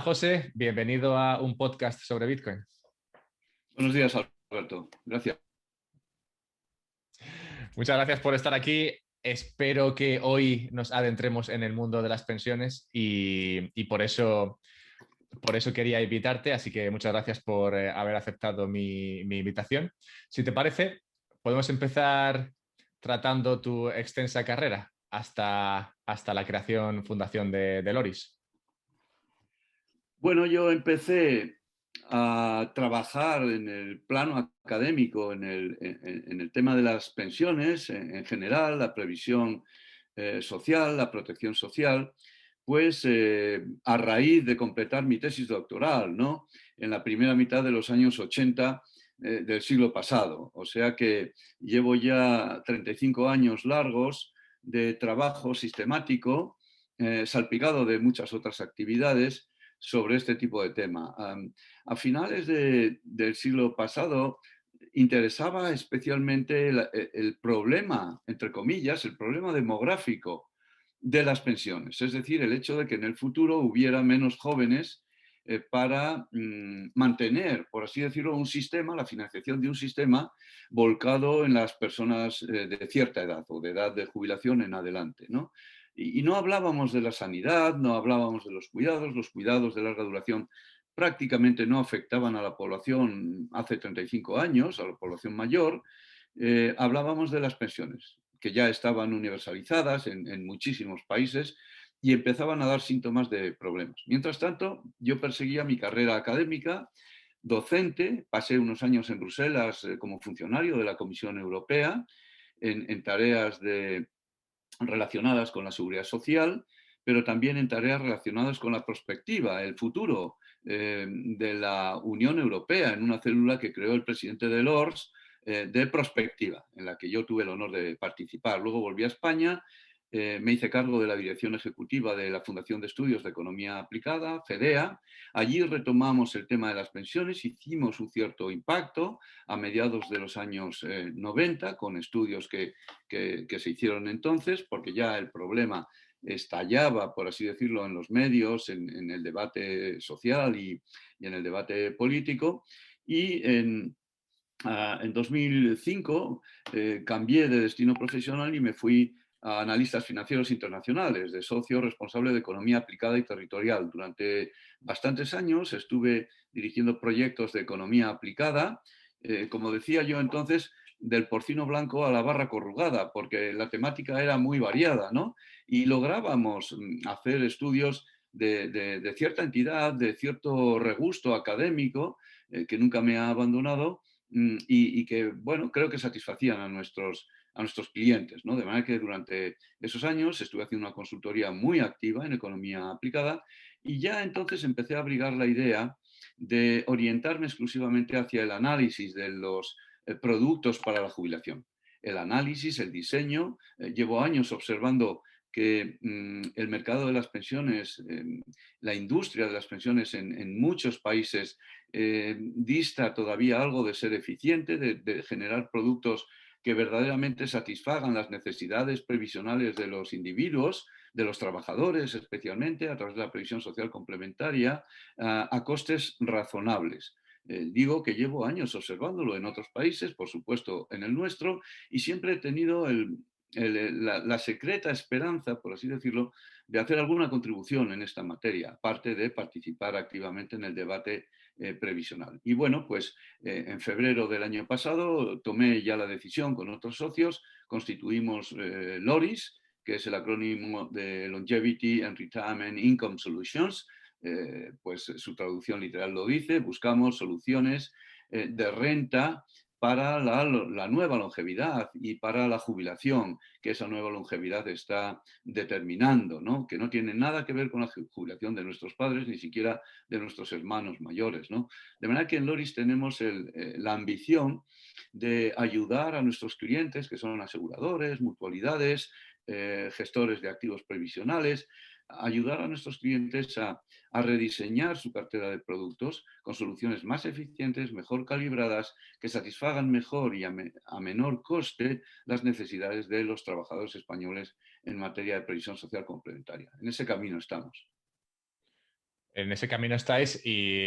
José, bienvenido a un podcast sobre Bitcoin. Buenos días, Alberto. Gracias. Muchas gracias por estar aquí. Espero que hoy nos adentremos en el mundo de las pensiones y por eso quería invitarte, así que muchas gracias por haber aceptado mi invitación. Si te parece, podemos empezar tratando tu extensa carrera hasta la creación, fundación de Loris. Bueno, yo empecé a trabajar en el plano académico, en el tema de las pensiones, en general, la previsión social, la protección social, pues a raíz de completar mi tesis doctoral, ¿no? En la primera mitad de los años 80 del siglo pasado. O sea que llevo ya 35 años largos de trabajo sistemático, salpicado de muchas otras actividades sobre este tipo de tema. A finales del siglo pasado interesaba especialmente el problema, entre comillas, el problema demográfico de las pensiones, es decir, el hecho de que en el futuro hubiera menos jóvenes para mantener, por así decirlo, un sistema, la financiación de un sistema volcado en las personas de cierta edad o de edad de jubilación en adelante, ¿no? Y no hablábamos de la sanidad, no hablábamos de los cuidados de larga duración prácticamente no afectaban a la población hace 35 años, a la población mayor. Hablábamos de las pensiones, que ya estaban universalizadas en muchísimos países y empezaban a dar síntomas de problemas. Mientras tanto, yo perseguía mi carrera académica, docente, pasé unos años en Bruselas como funcionario de la Comisión Europea en tareas relacionadas con la seguridad social, pero también en tareas relacionadas con la prospectiva, el futuro de la Unión Europea, en una célula que creó el presidente Delors de prospectiva, en la que yo tuve el honor de participar. Luego volví a España, me hice cargo de la dirección ejecutiva de la Fundación de Estudios de Economía Aplicada, FEDEA. Allí retomamos el tema de las pensiones, hicimos un cierto impacto a mediados de los años 90 con estudios que se hicieron entonces, porque ya el problema estallaba, por así decirlo, en los medios, en el debate social y en el debate político. Y en 2005 cambié de destino profesional y me fui a analistas financieros internacionales, de socio responsable de economía aplicada y territorial. Durante bastantes años estuve dirigiendo proyectos de economía aplicada, como decía yo entonces, del porcino blanco a la barra corrugada, porque la temática era muy variada, ¿no? Y lográbamos hacer estudios de cierta entidad, de cierto regusto académico, que nunca me ha abandonado, y que, bueno, creo que satisfacían a nuestros clientes, ¿no? De manera que durante esos años estuve haciendo una consultoría muy activa en economía aplicada y ya entonces empecé a abrigar la idea de orientarme exclusivamente hacia el análisis de los productos para la jubilación. El análisis, el diseño. Llevo años observando que el mercado de las pensiones, la industria de las pensiones en muchos países dista todavía algo de ser eficiente, de generar productos que verdaderamente satisfagan las necesidades previsionales de los individuos, de los trabajadores especialmente, a través de la previsión social complementaria, a costes razonables. Digo que llevo años observándolo en otros países, por supuesto en el nuestro, y siempre he tenido la secreta esperanza, por así decirlo, de hacer alguna contribución en esta materia, aparte de participar activamente en el debate previsional. Y bueno, pues en febrero del año pasado tomé ya la decisión con otros socios, constituimos LORIS, que es el acrónimo de Longevity and Retirement Income Solutions. Pues su traducción literal lo dice, buscamos soluciones de renta para la nueva longevidad y para la jubilación que esa nueva longevidad está determinando, ¿no? Que no tiene nada que ver con la jubilación de nuestros padres, ni siquiera de nuestros hermanos mayores, ¿no? De manera que en Loris tenemos la ambición de ayudar a nuestros clientes, que son aseguradores, mutualidades, gestores de activos previsionales, ayudar a nuestros clientes a rediseñar su cartera de productos con soluciones más eficientes, mejor calibradas, que satisfagan mejor y a menor coste las necesidades de los trabajadores españoles en materia de previsión social complementaria. En ese camino estamos. en ese camino estáis y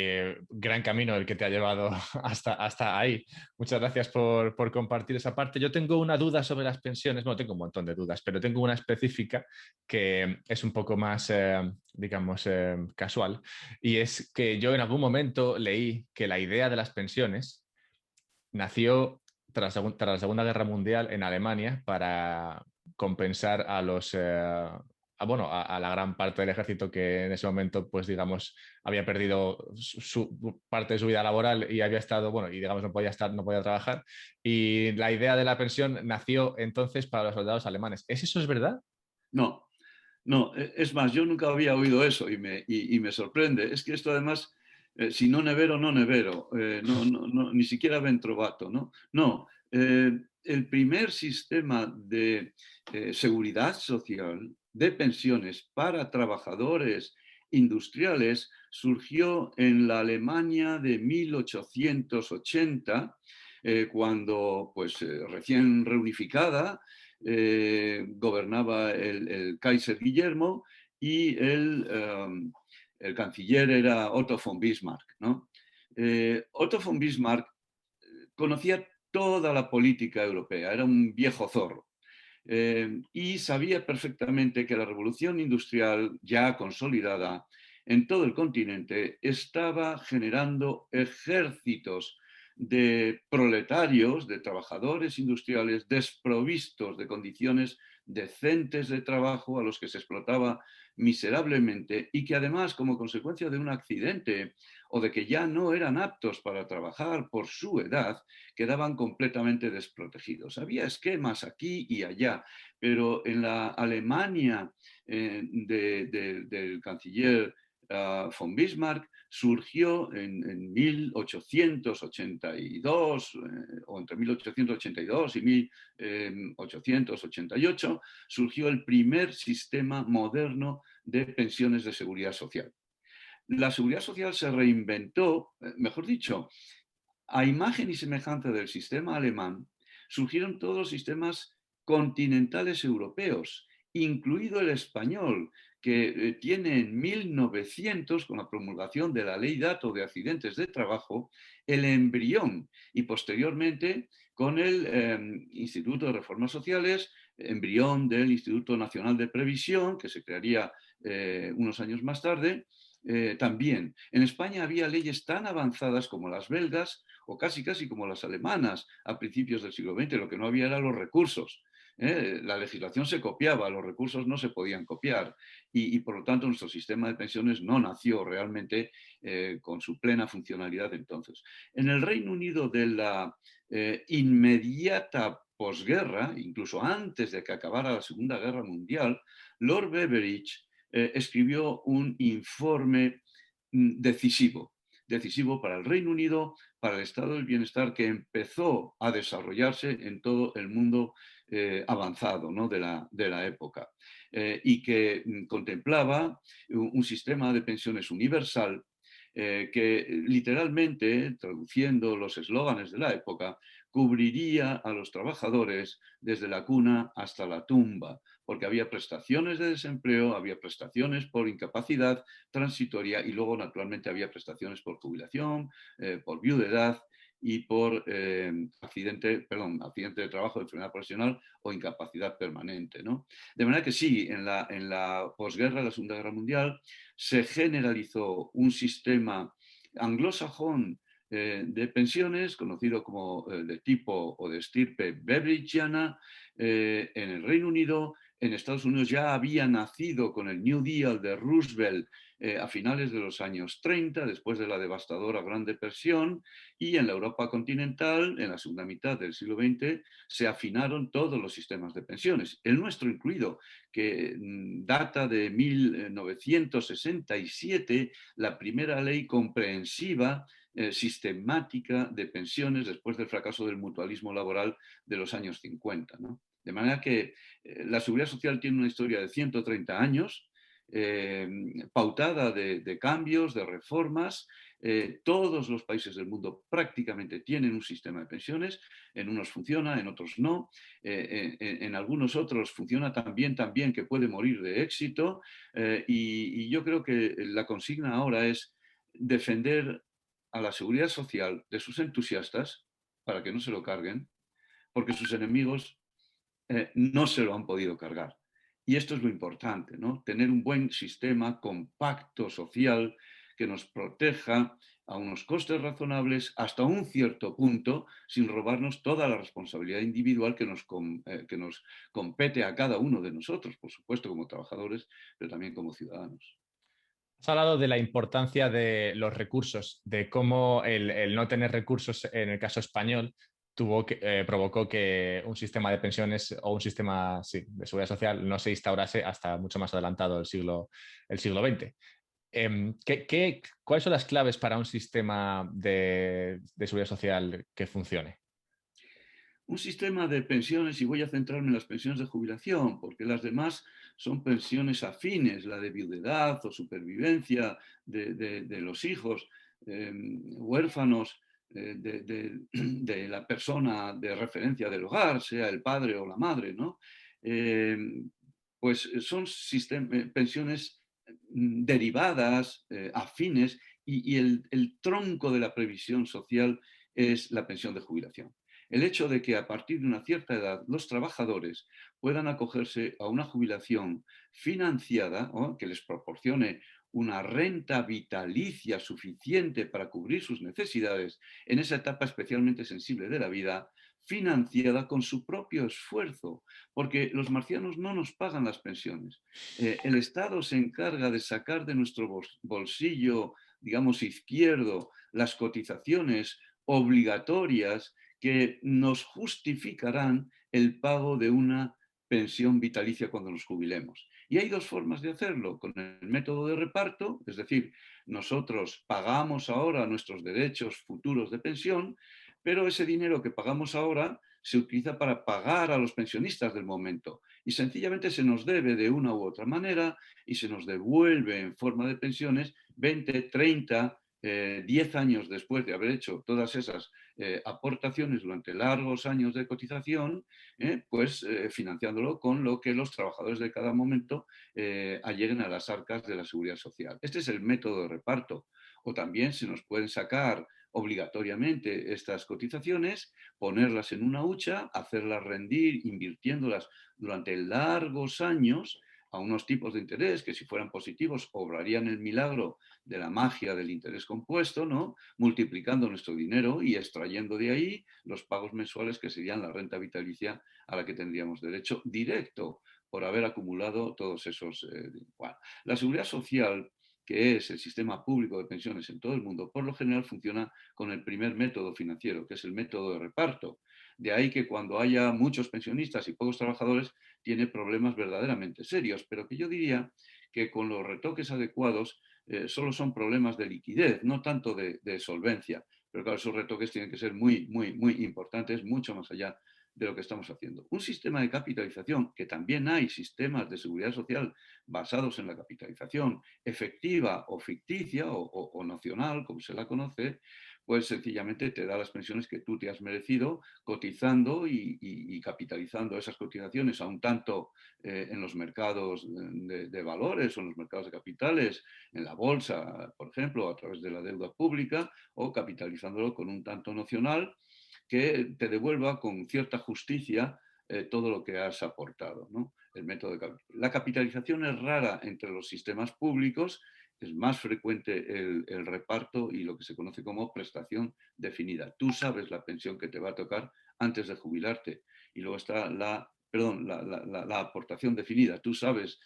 gran camino el que te ha llevado hasta ahí. Muchas gracias por compartir esa parte. Yo tengo una duda sobre las pensiones, bueno, tengo un montón de dudas, pero tengo una específica que es un poco más, digamos, casual. Y es que yo en algún momento leí que la idea de las pensiones nació tras la Segunda Guerra Mundial en Alemania para compensar a los, bueno, a la gran parte del ejército que en ese momento, pues digamos, había perdido parte de su vida laboral y había estado, bueno, y digamos no podía estar, no podía trabajar. Y la idea de la pensión nació entonces para los soldados alemanes. ¿Es eso es verdad? No, no, es más, yo nunca había oído eso y me sorprende. Es que esto además, si no nevero, no nevero, ni siquiera ben trovato, ¿no? No, el primer sistema de seguridad social, de pensiones para trabajadores industriales surgió en la Alemania de 1880, cuando, pues, recién reunificada, gobernaba el Kaiser Guillermo y el canciller era Otto von Bismarck, ¿no? Otto von Bismarck conocía toda la política europea, era un viejo zorro. Y sabía perfectamente que la revolución industrial ya consolidada en todo el continente estaba generando ejércitos de proletarios, de trabajadores industriales desprovistos de condiciones decentes de trabajo, a los que se explotaba miserablemente y que además, como consecuencia de un accidente o de que ya no eran aptos para trabajar por su edad, quedaban completamente desprotegidos. Había esquemas aquí y allá, pero en la Alemania del canciller von Bismarck surgió en 1882, o entre 1882 y 1888, surgió el primer sistema moderno de pensiones de seguridad social. La seguridad social se reinventó, mejor dicho, a imagen y semejanza del sistema alemán, surgieron todos los sistemas continentales europeos, incluido el español, que tiene en 1900, con la promulgación de la Ley Dato de Accidentes de Trabajo, el embrión y posteriormente con el Instituto de Reformas Sociales, embrión del Instituto Nacional de Previsión, que se crearía unos años más tarde. También en España había leyes tan avanzadas como las belgas o casi como las alemanas a principios del siglo XX. Lo que no había eran los recursos. La legislación se copiaba, los recursos no se podían copiar y por lo tanto nuestro sistema de pensiones no nació realmente con su plena funcionalidad entonces. En el Reino Unido de la inmediata posguerra, incluso antes de que acabara la Segunda Guerra Mundial, Lord Beveridge escribió un informe decisivo para el Reino Unido, para el estado del bienestar que empezó a desarrollarse en todo el mundo avanzado, ¿no? de la época, y que contemplaba un sistema de pensiones universal que literalmente, traduciendo los eslóganes de la época, cubriría a los trabajadores desde la cuna hasta la tumba, porque había prestaciones de desempleo, había prestaciones por incapacidad transitoria y luego naturalmente había prestaciones por jubilación, por viudedad y por accidente de trabajo, enfermedad profesional o incapacidad permanente, ¿no? De manera que sí, en la posguerra, la Segunda Guerra Mundial, se generalizó un sistema anglosajón de pensiones, conocido como de tipo o de estirpe beveridgiana, en el Reino Unido. En Estados Unidos ya había nacido con el New Deal de Roosevelt a finales de los años 30, después de la devastadora Gran Depresión, y en la Europa continental, en la segunda mitad del siglo XX, se afinaron todos los sistemas de pensiones, el nuestro incluido, que data de 1967, la primera ley comprensiva sistemática de pensiones después del fracaso del mutualismo laboral de los años 50, ¿no? De manera que la seguridad social tiene una historia de 130 años, pautada de cambios, de reformas. Todos los países del mundo prácticamente tienen un sistema de pensiones, en unos funciona, en otros no, en algunos otros funciona tan bien que puede morir de éxito, y yo creo que la consigna ahora es defender a la seguridad social de sus entusiastas para que no se lo carguen, porque sus enemigos no se lo han podido cargar. Y esto es lo importante, ¿no? Tener un buen sistema compacto social que nos proteja a unos costes razonables hasta un cierto punto, sin robarnos toda la responsabilidad individual que nos compete a cada uno de nosotros, por supuesto, como trabajadores, pero también como ciudadanos. Has hablado de la importancia de los recursos, de cómo el no tener recursos en el caso español provocó que un sistema de pensiones o un sistema sí, de seguridad social no se instaurase hasta mucho más adelantado el siglo XX. ¿Cuáles son las claves para un sistema de seguridad social que funcione? Un sistema de pensiones, y voy a centrarme en las pensiones de jubilación, porque las demás son pensiones afines, la de viudedad o supervivencia de los hijos, huérfanos de la persona de referencia del hogar, sea el padre o la madre, ¿no? Eh, pues son pensiones derivadas, afines, y el tronco de la previsión social es la pensión de jubilación. El hecho de que a partir de una cierta edad los trabajadores puedan acogerse a una jubilación financiada, ¿no?, que les proporcione una renta vitalicia suficiente para cubrir sus necesidades en esa etapa especialmente sensible de la vida, financiada con su propio esfuerzo, porque los marcianos no nos pagan las pensiones. El Estado se encarga de sacar de nuestro bolsillo, digamos, izquierdo, las cotizaciones obligatorias que nos justificarán el pago de una pensión vitalicia cuando nos jubilemos. Y hay dos formas de hacerlo: con el método de reparto, es decir, nosotros pagamos ahora nuestros derechos futuros de pensión, pero ese dinero que pagamos ahora se utiliza para pagar a los pensionistas del momento, y sencillamente se nos debe de una u otra manera y se nos devuelve en forma de pensiones 20, 30, 10 años después de haber hecho todas esas aportaciones durante largos años de cotización, pues financiándolo con lo que los trabajadores de cada momento alleguen a las arcas de la seguridad social. Este es el método de reparto. O también se nos pueden sacar obligatoriamente estas cotizaciones, ponerlas en una hucha, hacerlas rendir, invirtiéndolas durante largos años a unos tipos de interés que, si fueran positivos, obrarían el milagro de la magia del interés compuesto, ¿no?, multiplicando nuestro dinero y extrayendo de ahí los pagos mensuales, que serían la renta vitalicia a la que tendríamos derecho directo por haber acumulado todos esos... Bueno, la seguridad social, que es el sistema público de pensiones en todo el mundo, por lo general funciona con el primer método financiero, que es el método de reparto. De ahí que cuando haya muchos pensionistas y pocos trabajadores, tiene problemas verdaderamente serios, pero que yo diría que con los retoques adecuados solo son problemas de liquidez, no tanto de solvencia. Pero claro, esos retoques tienen que ser muy, muy, muy importantes, mucho más allá de lo que estamos haciendo. Un sistema de capitalización, que también hay sistemas de seguridad social basados en la capitalización efectiva o ficticia o nacional, como se la conoce, pues sencillamente te da las pensiones que tú te has merecido, cotizando y capitalizando esas cotizaciones a un tanto en los mercados de valores o en los mercados de capitales, en la bolsa, por ejemplo, a través de la deuda pública, o capitalizándolo con un tanto nocional que te devuelva con cierta justicia todo lo que has aportado, ¿no? El método la capitalización es rara entre los sistemas públicos, es más frecuente el reparto y lo que se conoce como prestación definida. Tú sabes la pensión que te va a tocar antes de jubilarte, y luego está la aportación definida. Tú sabes,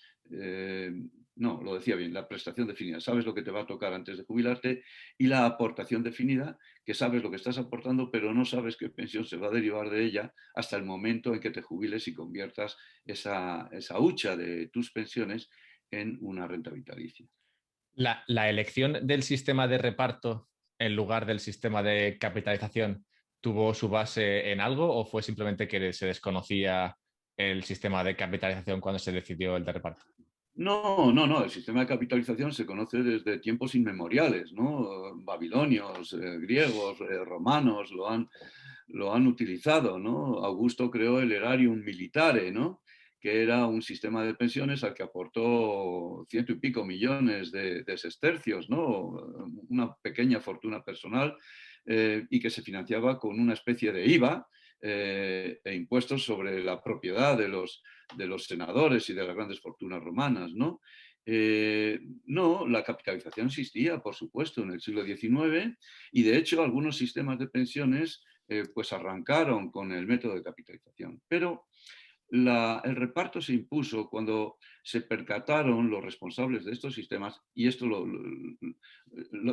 no, lo decía bien, la prestación definida. Sabes lo que te va a tocar antes de jubilarte, y la aportación definida, que sabes lo que estás aportando, pero no sabes qué pensión se va a derivar de ella hasta el momento en que te jubiles y conviertas esa hucha de tus pensiones en una renta vitalicia. La elección del sistema de reparto en lugar del sistema de capitalización tuvo su base en algo, o fue simplemente que se desconocía el sistema de capitalización cuando se decidió el de reparto? No, no, no. El sistema de capitalización se conoce desde tiempos inmemoriales, ¿no? Babilonios, griegos, romanos lo han utilizado, ¿no? Augusto creó el erarium militare, ¿no? Que era un sistema de pensiones al que aportó ciento y pico millones de sestercios, ¿no? Una pequeña fortuna personal y que se financiaba con una especie de IVA e impuestos sobre la propiedad de los senadores y de las grandes fortunas romanas, ¿no? No, la capitalización existía, por supuesto, en el siglo XIX y de hecho algunos sistemas de pensiones pues arrancaron con el método de capitalización. Pero el reparto se impuso cuando se percataron los responsables de estos sistemas, y esto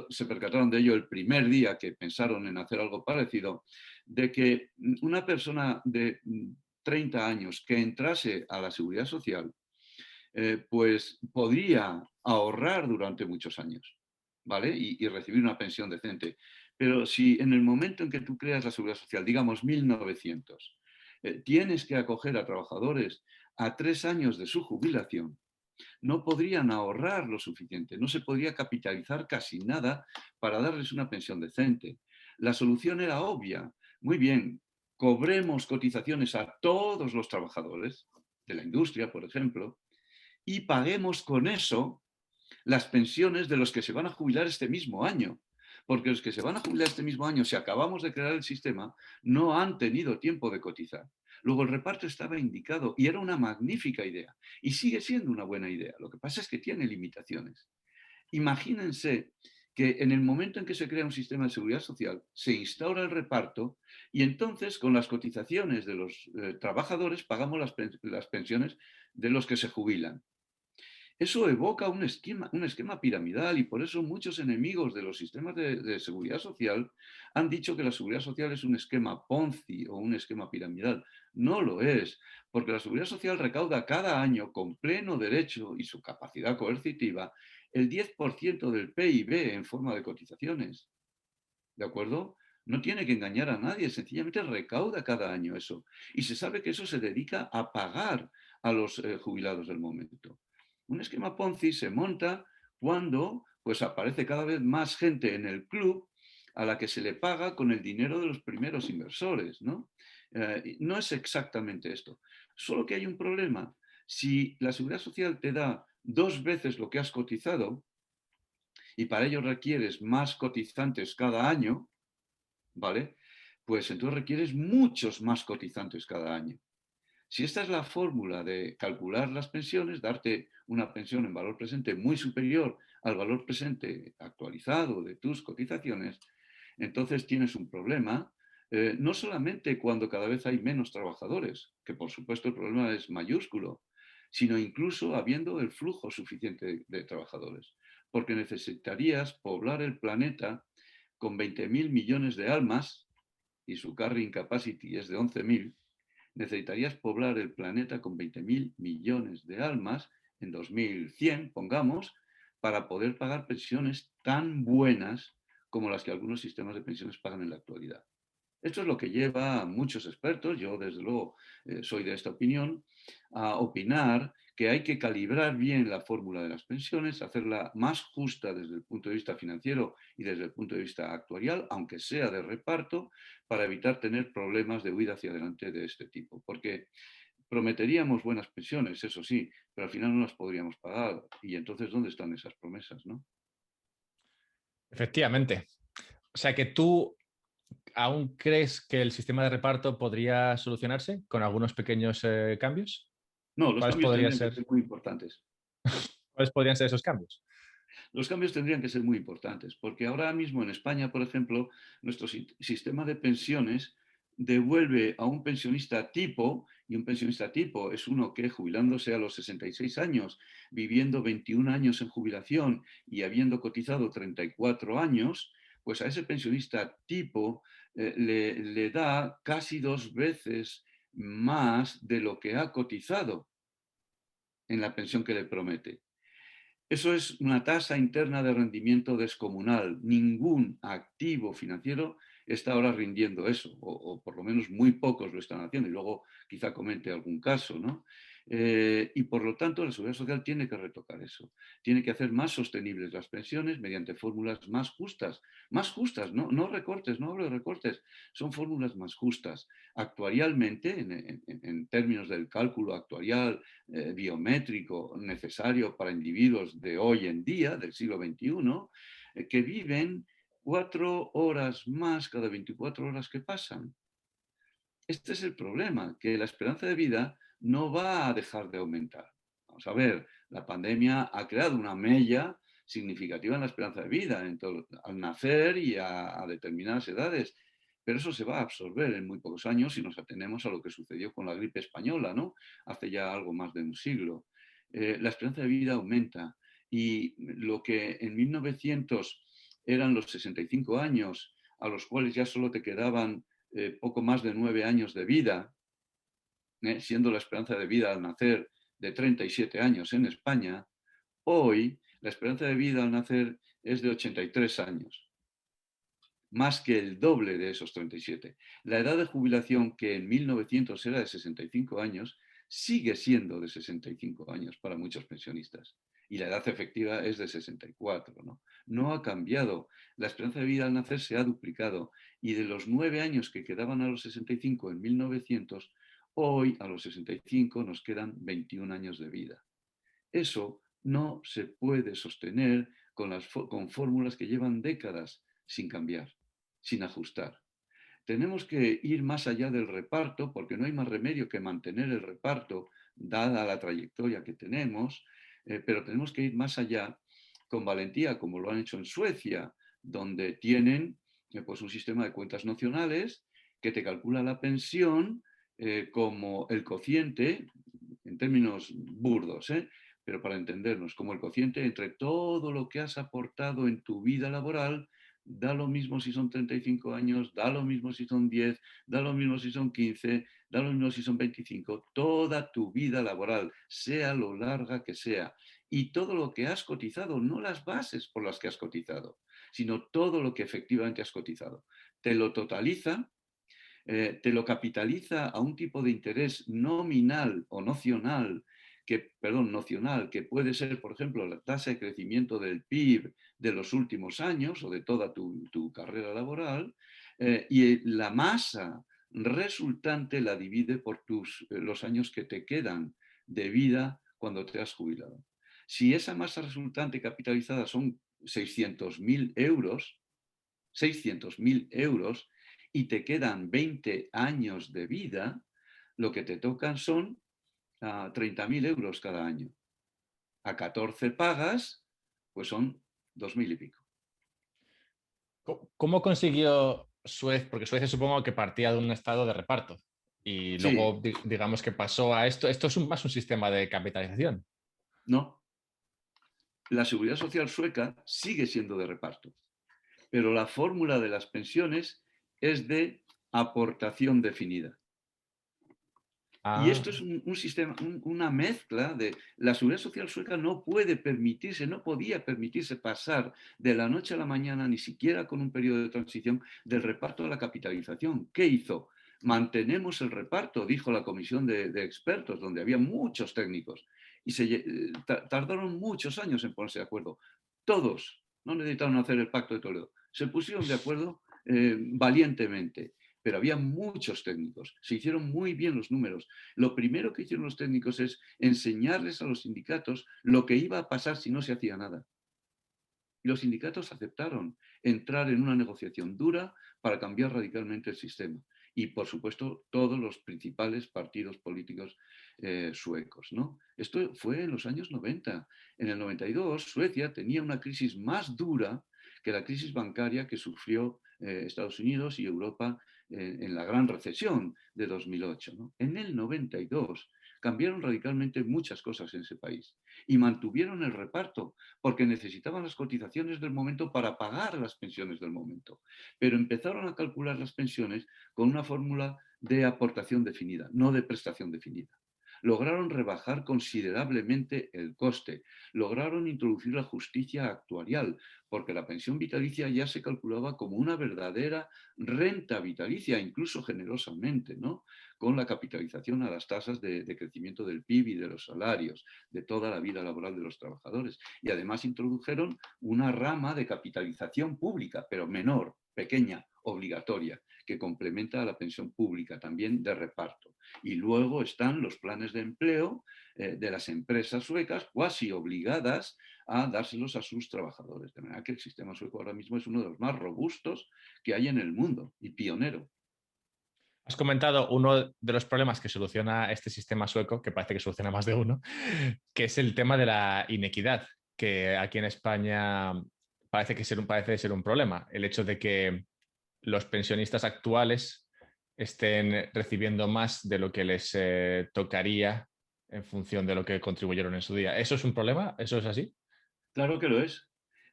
se percataron de ello el primer día que pensaron en hacer algo parecido, de que una persona de 30 años que entrase a la seguridad social, pues podría ahorrar durante muchos años, ¿vale? Y recibir una pensión decente. Pero si en el momento en que tú creas la seguridad social, digamos 1900, tienes que acoger a trabajadores a 3 años de su jubilación, no podrían ahorrar lo suficiente, no se podría capitalizar casi nada para darles una pensión decente. La solución era obvia. Muy bien, cobremos cotizaciones a todos los trabajadores de la industria, por ejemplo, y paguemos con eso las pensiones de los que se van a jubilar este mismo año. Porque los que se van a jubilar este mismo año, si acabamos de crear el sistema, no han tenido tiempo de cotizar. Luego el reparto estaba indicado y era una magnífica idea. Y sigue siendo una buena idea. Lo que pasa es que tiene limitaciones. Imagínense que en el momento en que se crea un sistema de seguridad social, se instaura el reparto y entonces con las cotizaciones de los trabajadores pagamos las pensiones de los que se jubilan. Eso evoca un esquema piramidal y por eso muchos enemigos de los sistemas de seguridad social han dicho que la seguridad social es un esquema Ponzi o un esquema piramidal. No lo es, porque la seguridad social recauda cada año con pleno derecho y su capacidad coercitiva el 10% del PIB en forma de cotizaciones. ¿De acuerdo? No tiene que engañar a nadie, sencillamente recauda cada año eso. Y se sabe que eso se dedica a pagar a los jubilados del momento. Un esquema Ponzi se monta cuando pues, aparece cada vez más gente en el club a la que se le paga con el dinero de los primeros inversores, ¿no? No es exactamente esto. Solo que hay un problema. Si la seguridad social te da 2 veces lo que has cotizado y para ello requieres más cotizantes cada año, ¿vale? Pues entonces requieres muchos más cotizantes cada año. Si esta es la fórmula de calcular las pensiones, darte una pensión en valor presente muy superior al valor presente actualizado de tus cotizaciones, entonces tienes un problema, no solamente cuando cada vez hay menos trabajadores, que por supuesto el problema es mayúsculo, sino incluso habiendo el flujo suficiente de trabajadores, porque necesitarías poblar el planeta con 20.000 millones de almas, y su carrying capacity es de 11.000, necesitarías poblar el planeta con 20.000 millones de almas en 2100, pongamos, para poder pagar pensiones tan buenas como las que algunos sistemas de pensiones pagan en la actualidad. Esto es lo que lleva a muchos expertos, yo desde luego soy de esta opinión, a opinar que hay que calibrar bien la fórmula de las pensiones, hacerla más justa desde el punto de vista financiero y desde el punto de vista actuarial, aunque sea de reparto, para evitar tener problemas de huida hacia adelante de este tipo. Porque prometeríamos buenas pensiones, eso sí, pero al final no las podríamos pagar. Y entonces, ¿dónde están esas promesas, no? Efectivamente. O sea que tú aún crees que el sistema de reparto podría solucionarse con algunos pequeños cambios. No, los ¿Cuáles cambios podrían tendrían que ser, ser muy importantes. ¿Cuáles podrían ser esos cambios? Los cambios tendrían que ser muy importantes, porque ahora mismo en España, por ejemplo, nuestro sistema de pensiones devuelve a un pensionista tipo, y un pensionista tipo es uno que jubilándose a los 66 años, viviendo 21 años en jubilación y habiendo cotizado 34 años, pues a ese pensionista tipo le da casi 2 veces más de lo que ha cotizado en la pensión que le promete. Eso es una tasa interna de rendimiento descomunal. Ningún activo financiero está ahora rindiendo eso, o por lo menos muy pocos lo están haciendo. Y luego quizá comente algún caso, ¿no? Y por lo tanto, la Seguridad Social tiene que retocar eso. Tiene que hacer más sostenibles las pensiones mediante fórmulas más justas. Más justas, no recortes, no hablo de recortes, son fórmulas más justas. Actuarialmente, en términos del cálculo actuarial biométrico necesario para individuos de hoy en día, del siglo XXI, que viven 4 horas más cada 24 horas que pasan. Este es el problema, que la esperanza de vida no va a dejar de aumentar. Vamos a ver, la pandemia ha creado una mella significativa en la esperanza de vida al nacer y a determinadas edades, pero eso se va a absorber en muy pocos años si nos atenemos a lo que sucedió con la gripe española, ¿no? Hace ya algo más de un siglo. La esperanza de vida aumenta y lo que en 1900 eran los 65 años, a los cuales ya solo te quedaban poco más de 9 años de vida, siendo la esperanza de vida al nacer de 37 años en España, hoy la esperanza de vida al nacer es de 83 años, más que el doble de esos 37. La edad de jubilación, que en 1900 era de 65 años, sigue siendo de 65 años para muchos pensionistas. Y la edad efectiva es de 64. No ha cambiado. La esperanza de vida al nacer se ha duplicado. Y de los 9 años que quedaban a los 65 en 1900, hoy a los 65 nos quedan 21 años de vida. Eso no se puede sostener con fórmulas que llevan décadas sin cambiar, sin ajustar. Tenemos que ir más allá del reparto porque no hay más remedio que mantener el reparto dada la trayectoria que tenemos, pero tenemos que ir más allá con valentía, como lo han hecho en Suecia, donde tienen pues un sistema de cuentas nacionales que te calcula la pensión como el cociente, en términos burdos, pero para entendernos, como el cociente entre todo lo que has aportado en tu vida laboral. Da lo mismo si son 35 años, da lo mismo si son 10, da lo mismo si son 15, da lo mismo si son 25. Toda tu vida laboral, sea lo larga que sea, y todo lo que has cotizado, no las bases por las que has cotizado, sino todo lo que efectivamente has cotizado. Te lo totaliza, te lo capitaliza a un tipo de interés nominal o nocional nocional, que puede ser, por ejemplo, la tasa de crecimiento del PIB de los últimos años o de toda tu carrera laboral, y la masa resultante la divide por los años que te quedan de vida cuando te has jubilado. Si esa masa resultante capitalizada son 600.000 euros, 600.000 euros, y te quedan 20 años de vida, lo que te tocan son 30.000 euros cada año. A 14 pagas, pues son 2.000 y pico. ¿Cómo consiguió Suecia? Porque Suecia supongo que partía de un estado de reparto y Sí, luego digamos que pasó a esto. Esto es más un sistema de capitalización. no. La seguridad social sueca sigue siendo de reparto, pero la fórmula de las pensiones es de aportación definida. Y Ah, esto es un sistema, una mezcla de... La seguridad social sueca no puede permitirse, no podía permitirse pasar de la noche a la mañana, ni siquiera con un periodo de transición, del reparto a la capitalización. ¿Qué hizo? Mantenemos el reparto, dijo la comisión de expertos, donde había muchos técnicos. Y tardaron muchos años en ponerse de acuerdo. Todos, no necesitaron hacer el pacto de Toledo, se pusieron de acuerdo valientemente, pero había muchos técnicos, se hicieron muy bien los números. Lo primero que hicieron los técnicos es enseñarles a los sindicatos lo que iba a pasar si no se hacía nada. Y los sindicatos aceptaron entrar en una negociación dura para cambiar radicalmente el sistema. Y, por supuesto, todos los principales partidos políticos suecos, ¿no? Esto fue en los años 90. En el 92, Suecia tenía una crisis más dura que la crisis bancaria que sufrió Estados Unidos y Europa en la gran recesión de 2008, ¿no? En el 92 cambiaron radicalmente muchas cosas en ese país y mantuvieron el reparto porque necesitaban las cotizaciones del momento para pagar las pensiones del momento. Pero empezaron a calcular las pensiones con una fórmula de aportación definida, no de prestación definida. lograron rebajar considerablemente el coste, lograron introducir la justicia actuarial, porque la pensión vitalicia ya se calculaba como una verdadera renta vitalicia, incluso generosamente, ¿no? Con la capitalización a las tasas de crecimiento del PIB y de los salarios, de toda la vida laboral de los trabajadores. Y además introdujeron una rama de capitalización pública, pero menor, pequeña, obligatoria, que complementa a la pensión pública también de reparto. Y luego están los planes de empleo de las empresas suecas, cuasi obligadas a dárselos a sus trabajadores. De manera que el sistema sueco ahora mismo es uno de los más robustos que hay en el mundo y pionero. Has comentado uno de los problemas que soluciona este sistema sueco, que parece que soluciona más de uno, que es el tema de la inequidad, que aquí en España parece ser un problema. El hecho de que los pensionistas actuales estén recibiendo más de lo que les tocaría en función de lo que contribuyeron en su día. ¿Eso es un problema? ¿Eso es así? Claro que lo es,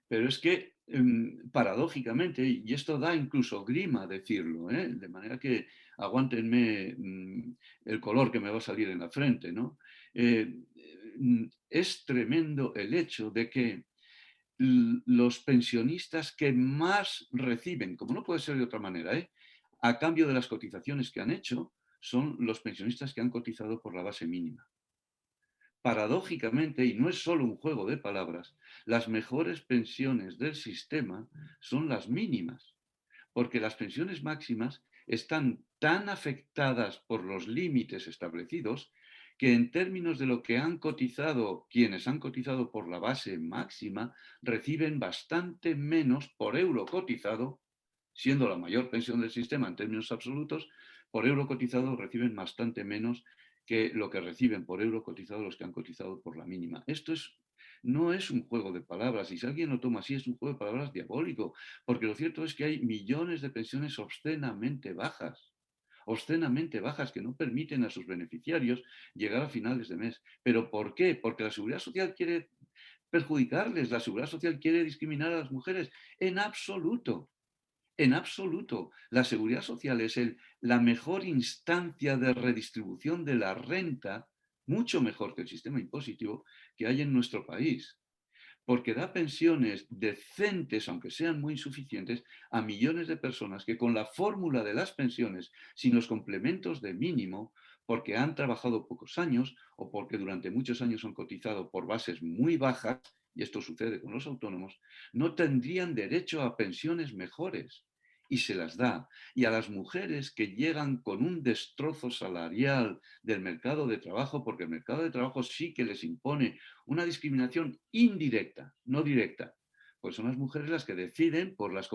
pero es que paradójicamente, y esto da incluso grima decirlo, de manera que aguántenme el color que me va a salir en la frente, ¿no? Es tremendo el hecho de que los pensionistas que más reciben, como no puede ser de otra manera, a cambio de las cotizaciones que han hecho, son los pensionistas que han cotizado por la base mínima. Paradójicamente, y no es solo un juego de palabras, las mejores pensiones del sistema son las mínimas, porque las pensiones máximas están tan afectadas por los límites establecidos que en términos de lo que han cotizado quienes han cotizado por la base máxima, reciben bastante menos por euro cotizado, siendo la mayor pensión del sistema en términos absolutos, por euro cotizado reciben bastante menos que lo que reciben por euro cotizado los que han cotizado por la mínima. No es un juego de palabras, y si alguien lo toma así es un juego de palabras diabólico, porque lo cierto es que hay millones de pensiones obscenamente bajas que no permiten a sus beneficiarios llegar a finales de mes. ¿Pero por qué? Porque la seguridad social quiere perjudicarles, la seguridad social quiere discriminar a las mujeres. En absoluto. En absoluto. La seguridad social es la mejor instancia de redistribución de la renta, mucho mejor que el sistema impositivo que hay en nuestro país, porque da pensiones decentes, aunque sean muy insuficientes, a millones de personas que con la fórmula de las pensiones, sin los complementos de mínimo, porque han trabajado pocos años o porque durante muchos años han cotizado por bases muy bajas, y esto sucede con los autónomos, no tendrían derecho a pensiones mejores. Y se las da. Y a las mujeres que llegan con un destrozo salarial del mercado de trabajo, porque el mercado de trabajo sí que les impone una discriminación indirecta, no directa, pues son las mujeres las que deciden por las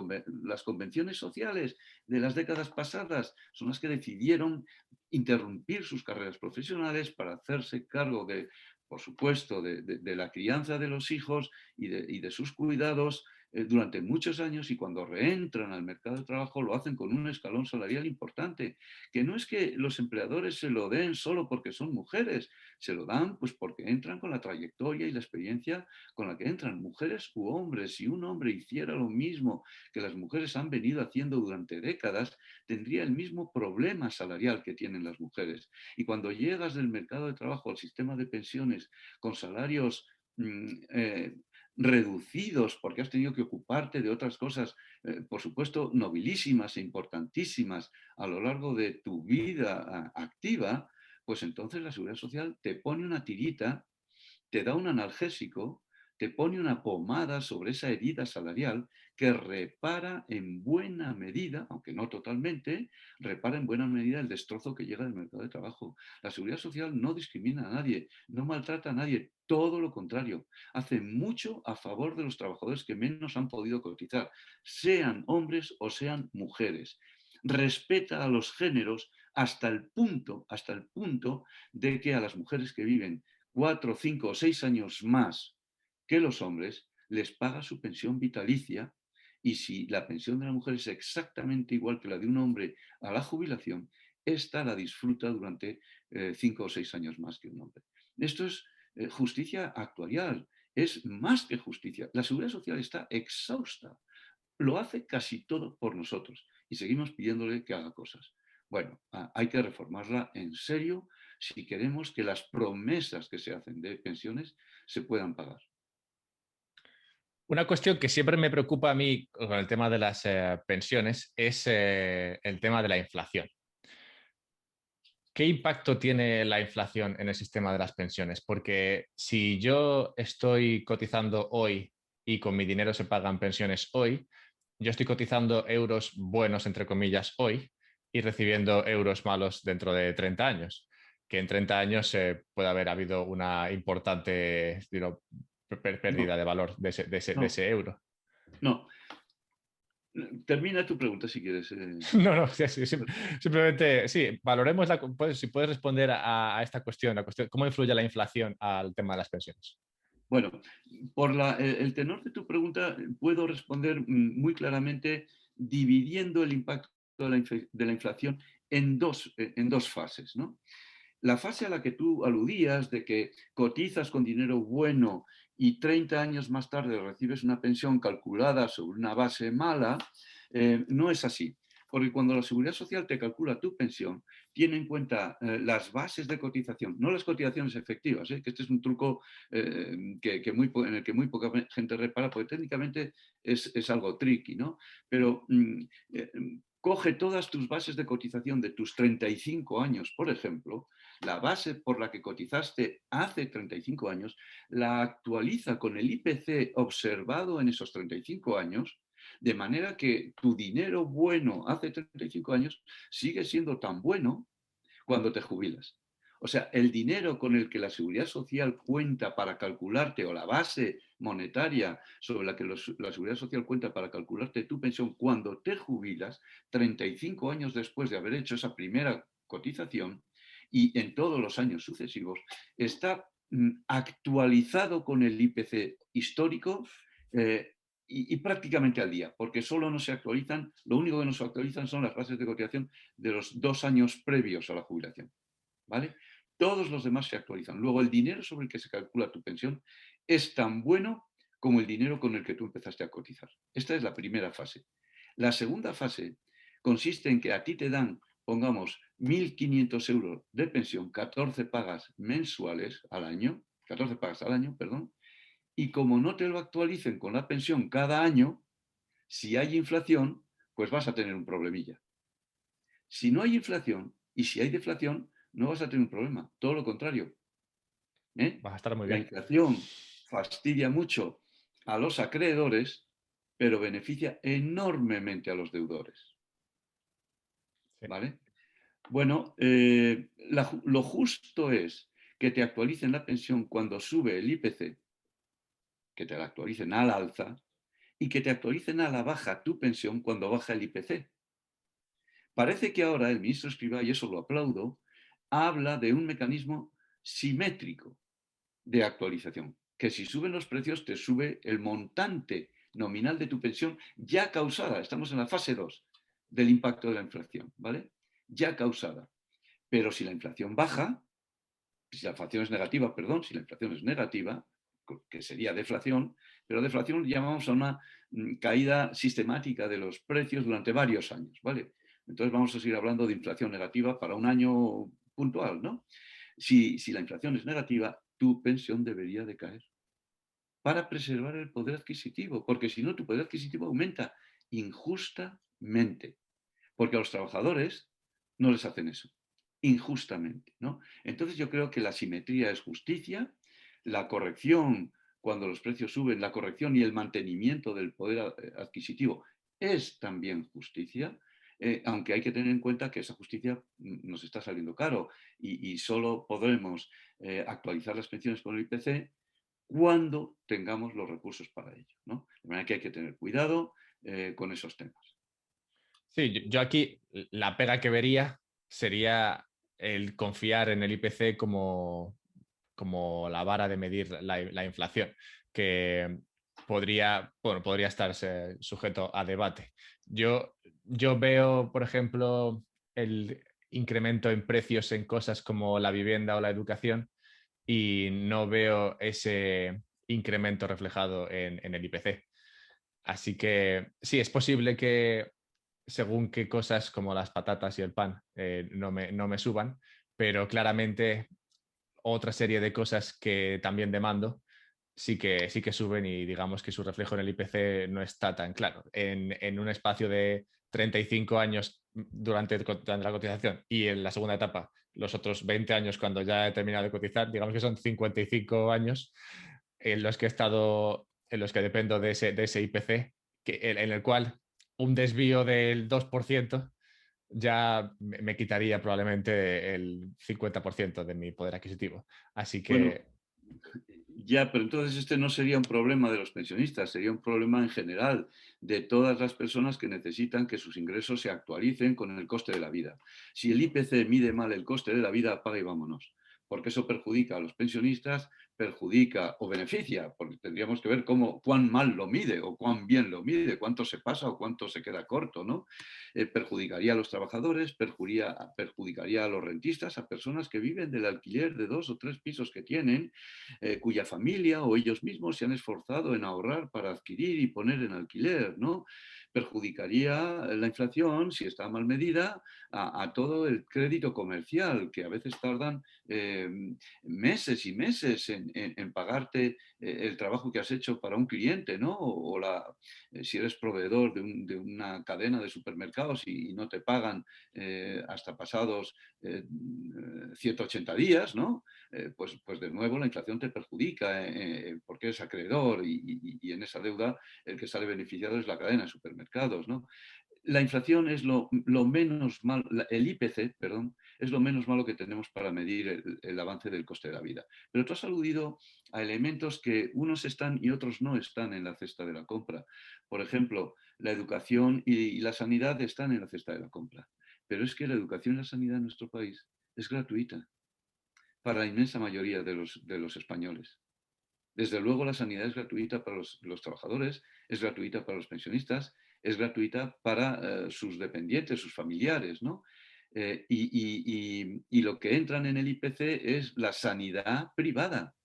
convenciones sociales de las décadas pasadas, son las que decidieron interrumpir sus carreras profesionales para hacerse cargo de, por supuesto, de la crianza de los hijos y de sus cuidados durante muchos años, y cuando reentran al mercado de trabajo lo hacen con un escalón salarial importante, que no es que los empleadores se lo den solo porque son mujeres, se lo dan pues porque entran con la trayectoria y la experiencia con la que entran, mujeres u hombres. Si un hombre hiciera lo mismo que las mujeres han venido haciendo durante décadas, tendría el mismo problema salarial que tienen las mujeres. Y cuando llegas del mercado de trabajo al sistema de pensiones con salarios reducidos porque has tenido que ocuparte de otras cosas, por supuesto, nobilísimas e importantísimas a lo largo de tu vida activa, pues entonces la seguridad social te pone una tirita, te da un analgésico, te pone una pomada sobre esa herida salarial que repara en buena medida, aunque no totalmente, repara en buena medida el destrozo que llega del mercado de trabajo. La seguridad social no discrimina a nadie, no maltrata a nadie, todo lo contrario, hace mucho a favor de los trabajadores que menos han podido cotizar, sean hombres o sean mujeres. Respeta a los géneros hasta el punto de que a las mujeres que viven 4, 5 o 6 años más que los hombres, les paga su pensión vitalicia, y si la pensión de la mujer es exactamente igual que la de un hombre a la jubilación, esta la disfruta durante 5 o 6 años más que un hombre. Esto es justicia actuarial, es más que justicia. La seguridad social está exhausta, lo hace casi todo por nosotros y seguimos pidiéndole que haga cosas. Bueno, hay que reformarla en serio si queremos que las promesas que se hacen de pensiones se puedan pagar. Una cuestión que siempre me preocupa a mí con el tema de las pensiones es el tema de la inflación. ¿Qué impacto tiene la inflación en el sistema de las pensiones? Porque si yo estoy cotizando hoy y con mi dinero se pagan pensiones hoy, yo estoy cotizando euros buenos, entre comillas, hoy y recibiendo euros malos dentro de 30 años. Que en 30 años puede haber habido una importante pérdida No, de valor de no, ese euro. no. Termina tu pregunta si quieres. No, no, sí, sí, simplemente, sí, valoremos si puedes responder a esta cuestión, ¿cómo influye la inflación al tema de las pensiones? Bueno, por el tenor de tu pregunta puedo responder muy claramente dividiendo el impacto de la inflación en dos fases, ¿no? La fase a la que tú aludías de que cotizas con dinero bueno y 30 años más tarde recibes una pensión calculada sobre una base mala, no es así. Porque cuando la Seguridad Social te calcula tu pensión, tiene en cuenta las bases de cotización, no las cotizaciones efectivas, que este es un truco en el que muy poca gente repara, porque técnicamente es algo tricky, ¿no? Pero coge todas tus bases de cotización de tus 35 años, por ejemplo, la base por la que cotizaste hace 35 años, la actualiza con el IPC observado en esos 35 años, de manera que tu dinero bueno hace 35 años sigue siendo tan bueno cuando te jubilas. O sea, el dinero con el que la Seguridad Social cuenta para calcularte, o la base monetaria sobre la que la Seguridad Social cuenta para calcularte tu pensión cuando te jubilas, 35 años después de haber hecho esa primera cotización y en todos los años sucesivos, está actualizado con el IPC histórico y prácticamente al día, porque solo no se actualizan, lo único que no se actualizan son las bases de cotización de los 2 años previos a la jubilación. ¿Vale? Todos los demás se actualizan. Luego, el dinero sobre el que se calcula tu pensión es tan bueno como el dinero con el que tú empezaste a cotizar. Esta es la primera fase. La segunda fase consiste en que a ti te dan, pongamos, 1.500 euros de pensión, 14 pagas mensuales al año, 14 pagas al año, perdón, y como no te lo actualicen con la pensión cada año, si hay inflación, pues vas a tener un problemilla. Si no hay inflación y si hay deflación, no vas a tener un problema. Todo lo contrario. ¿eh? Va a estar muy La bien. inflación fastidia mucho a los acreedores, pero beneficia enormemente a los deudores. Sí. ¿Vale? Bueno, lo justo es que te actualicen la pensión cuando sube el IPC, que te la actualicen al alza, y que te actualicen a la baja tu pensión cuando baja el IPC. Parece que ahora el ministro Escrivá, y eso lo aplaudo, habla de un mecanismo simétrico de actualización, que si suben los precios te sube el montante nominal de tu pensión ya causada, estamos en la fase 2 del impacto de la inflación, ¿vale? Ya causada. Pero si la inflación baja, si la inflación es negativa, perdón, si la inflación es negativa, que sería deflación, pero deflación llamamos a una caída sistemática de los precios durante varios años, ¿vale? Entonces vamos a seguir hablando de inflación negativa para un año puntual, ¿no? Si la inflación es negativa, tu pensión debería de caer para preservar el poder adquisitivo, porque si no, tu poder adquisitivo aumenta injustamente, porque a los trabajadores no les hacen eso, injustamente, ¿no? Entonces yo creo que la simetría es justicia, la corrección cuando los precios suben, la corrección y el mantenimiento del poder adquisitivo es también justicia, aunque hay que tener en cuenta que esa justicia nos está saliendo caro y solo podremos actualizar las pensiones con el IPC cuando tengamos los recursos para ello, ¿no? De manera que hay que tener cuidado con esos temas. Sí, yo aquí la pega que vería sería el confiar en el IPC como la vara de medir la inflación, que podría estarse sujeto a debate. Yo veo, por ejemplo, el incremento en precios en cosas como la vivienda o la educación y no veo ese incremento reflejado en el IPC. Así que sí, es posible que según qué cosas como las patatas y el pan no me suban, pero claramente otra serie de cosas que también demando sí que suben y digamos que su reflejo en el IPC no está tan claro. En un espacio de 35 años durante la cotización y en la segunda etapa los otros 20 años cuando ya he terminado de cotizar, digamos que son 55 años en los que he estado, en los que dependo de ese IPC, en el cual un desvío del 2% ya me quitaría probablemente el 50% de mi poder adquisitivo. Así Bueno, que ya, pero entonces este no sería un problema de los pensionistas, sería un problema en general de todas las personas que necesitan que sus ingresos se actualicen con el coste de la vida. Si el IPC mide mal el coste de la vida, apaga y vámonos, porque eso perjudica a los pensionistas, perjudica o beneficia, porque tendríamos que ver cuán mal lo mide o cuán bien lo mide, cuánto se pasa o cuánto se queda corto, ¿no? Perjudicaría a los trabajadores, perjudicaría a los rentistas, a personas que viven del alquiler de 2 o 3 pisos que tienen, cuya familia o ellos mismos se han esforzado en ahorrar para adquirir y poner en alquiler, ¿no? Perjudicaría la inflación, si está mal medida, a todo el crédito comercial, que a veces tardan meses y meses en pagarte el trabajo que has hecho para un cliente, ¿no? Si eres proveedor de una cadena de supermercados y no te pagan hasta pasados 180 días, ¿no? Pues de nuevo la inflación te perjudica porque eres acreedor y en esa deuda el que sale beneficiado es la cadena de supermercados, ¿no? La inflación es lo menos malo, el IPC, perdón, es lo menos malo que tenemos para medir el avance del coste de la vida. Pero tú has aludido a elementos que unos están y otros no están en la cesta de la compra. Por ejemplo, la educación y la sanidad están en la cesta de la compra. Pero es que la educación y la sanidad en nuestro país es gratuita para la inmensa mayoría de los españoles. Desde luego la sanidad es gratuita para los trabajadores, es gratuita para los pensionistas, es gratuita para sus dependientes, sus familiares, ¿no? Y lo que entran en el IPC es la sanidad privada,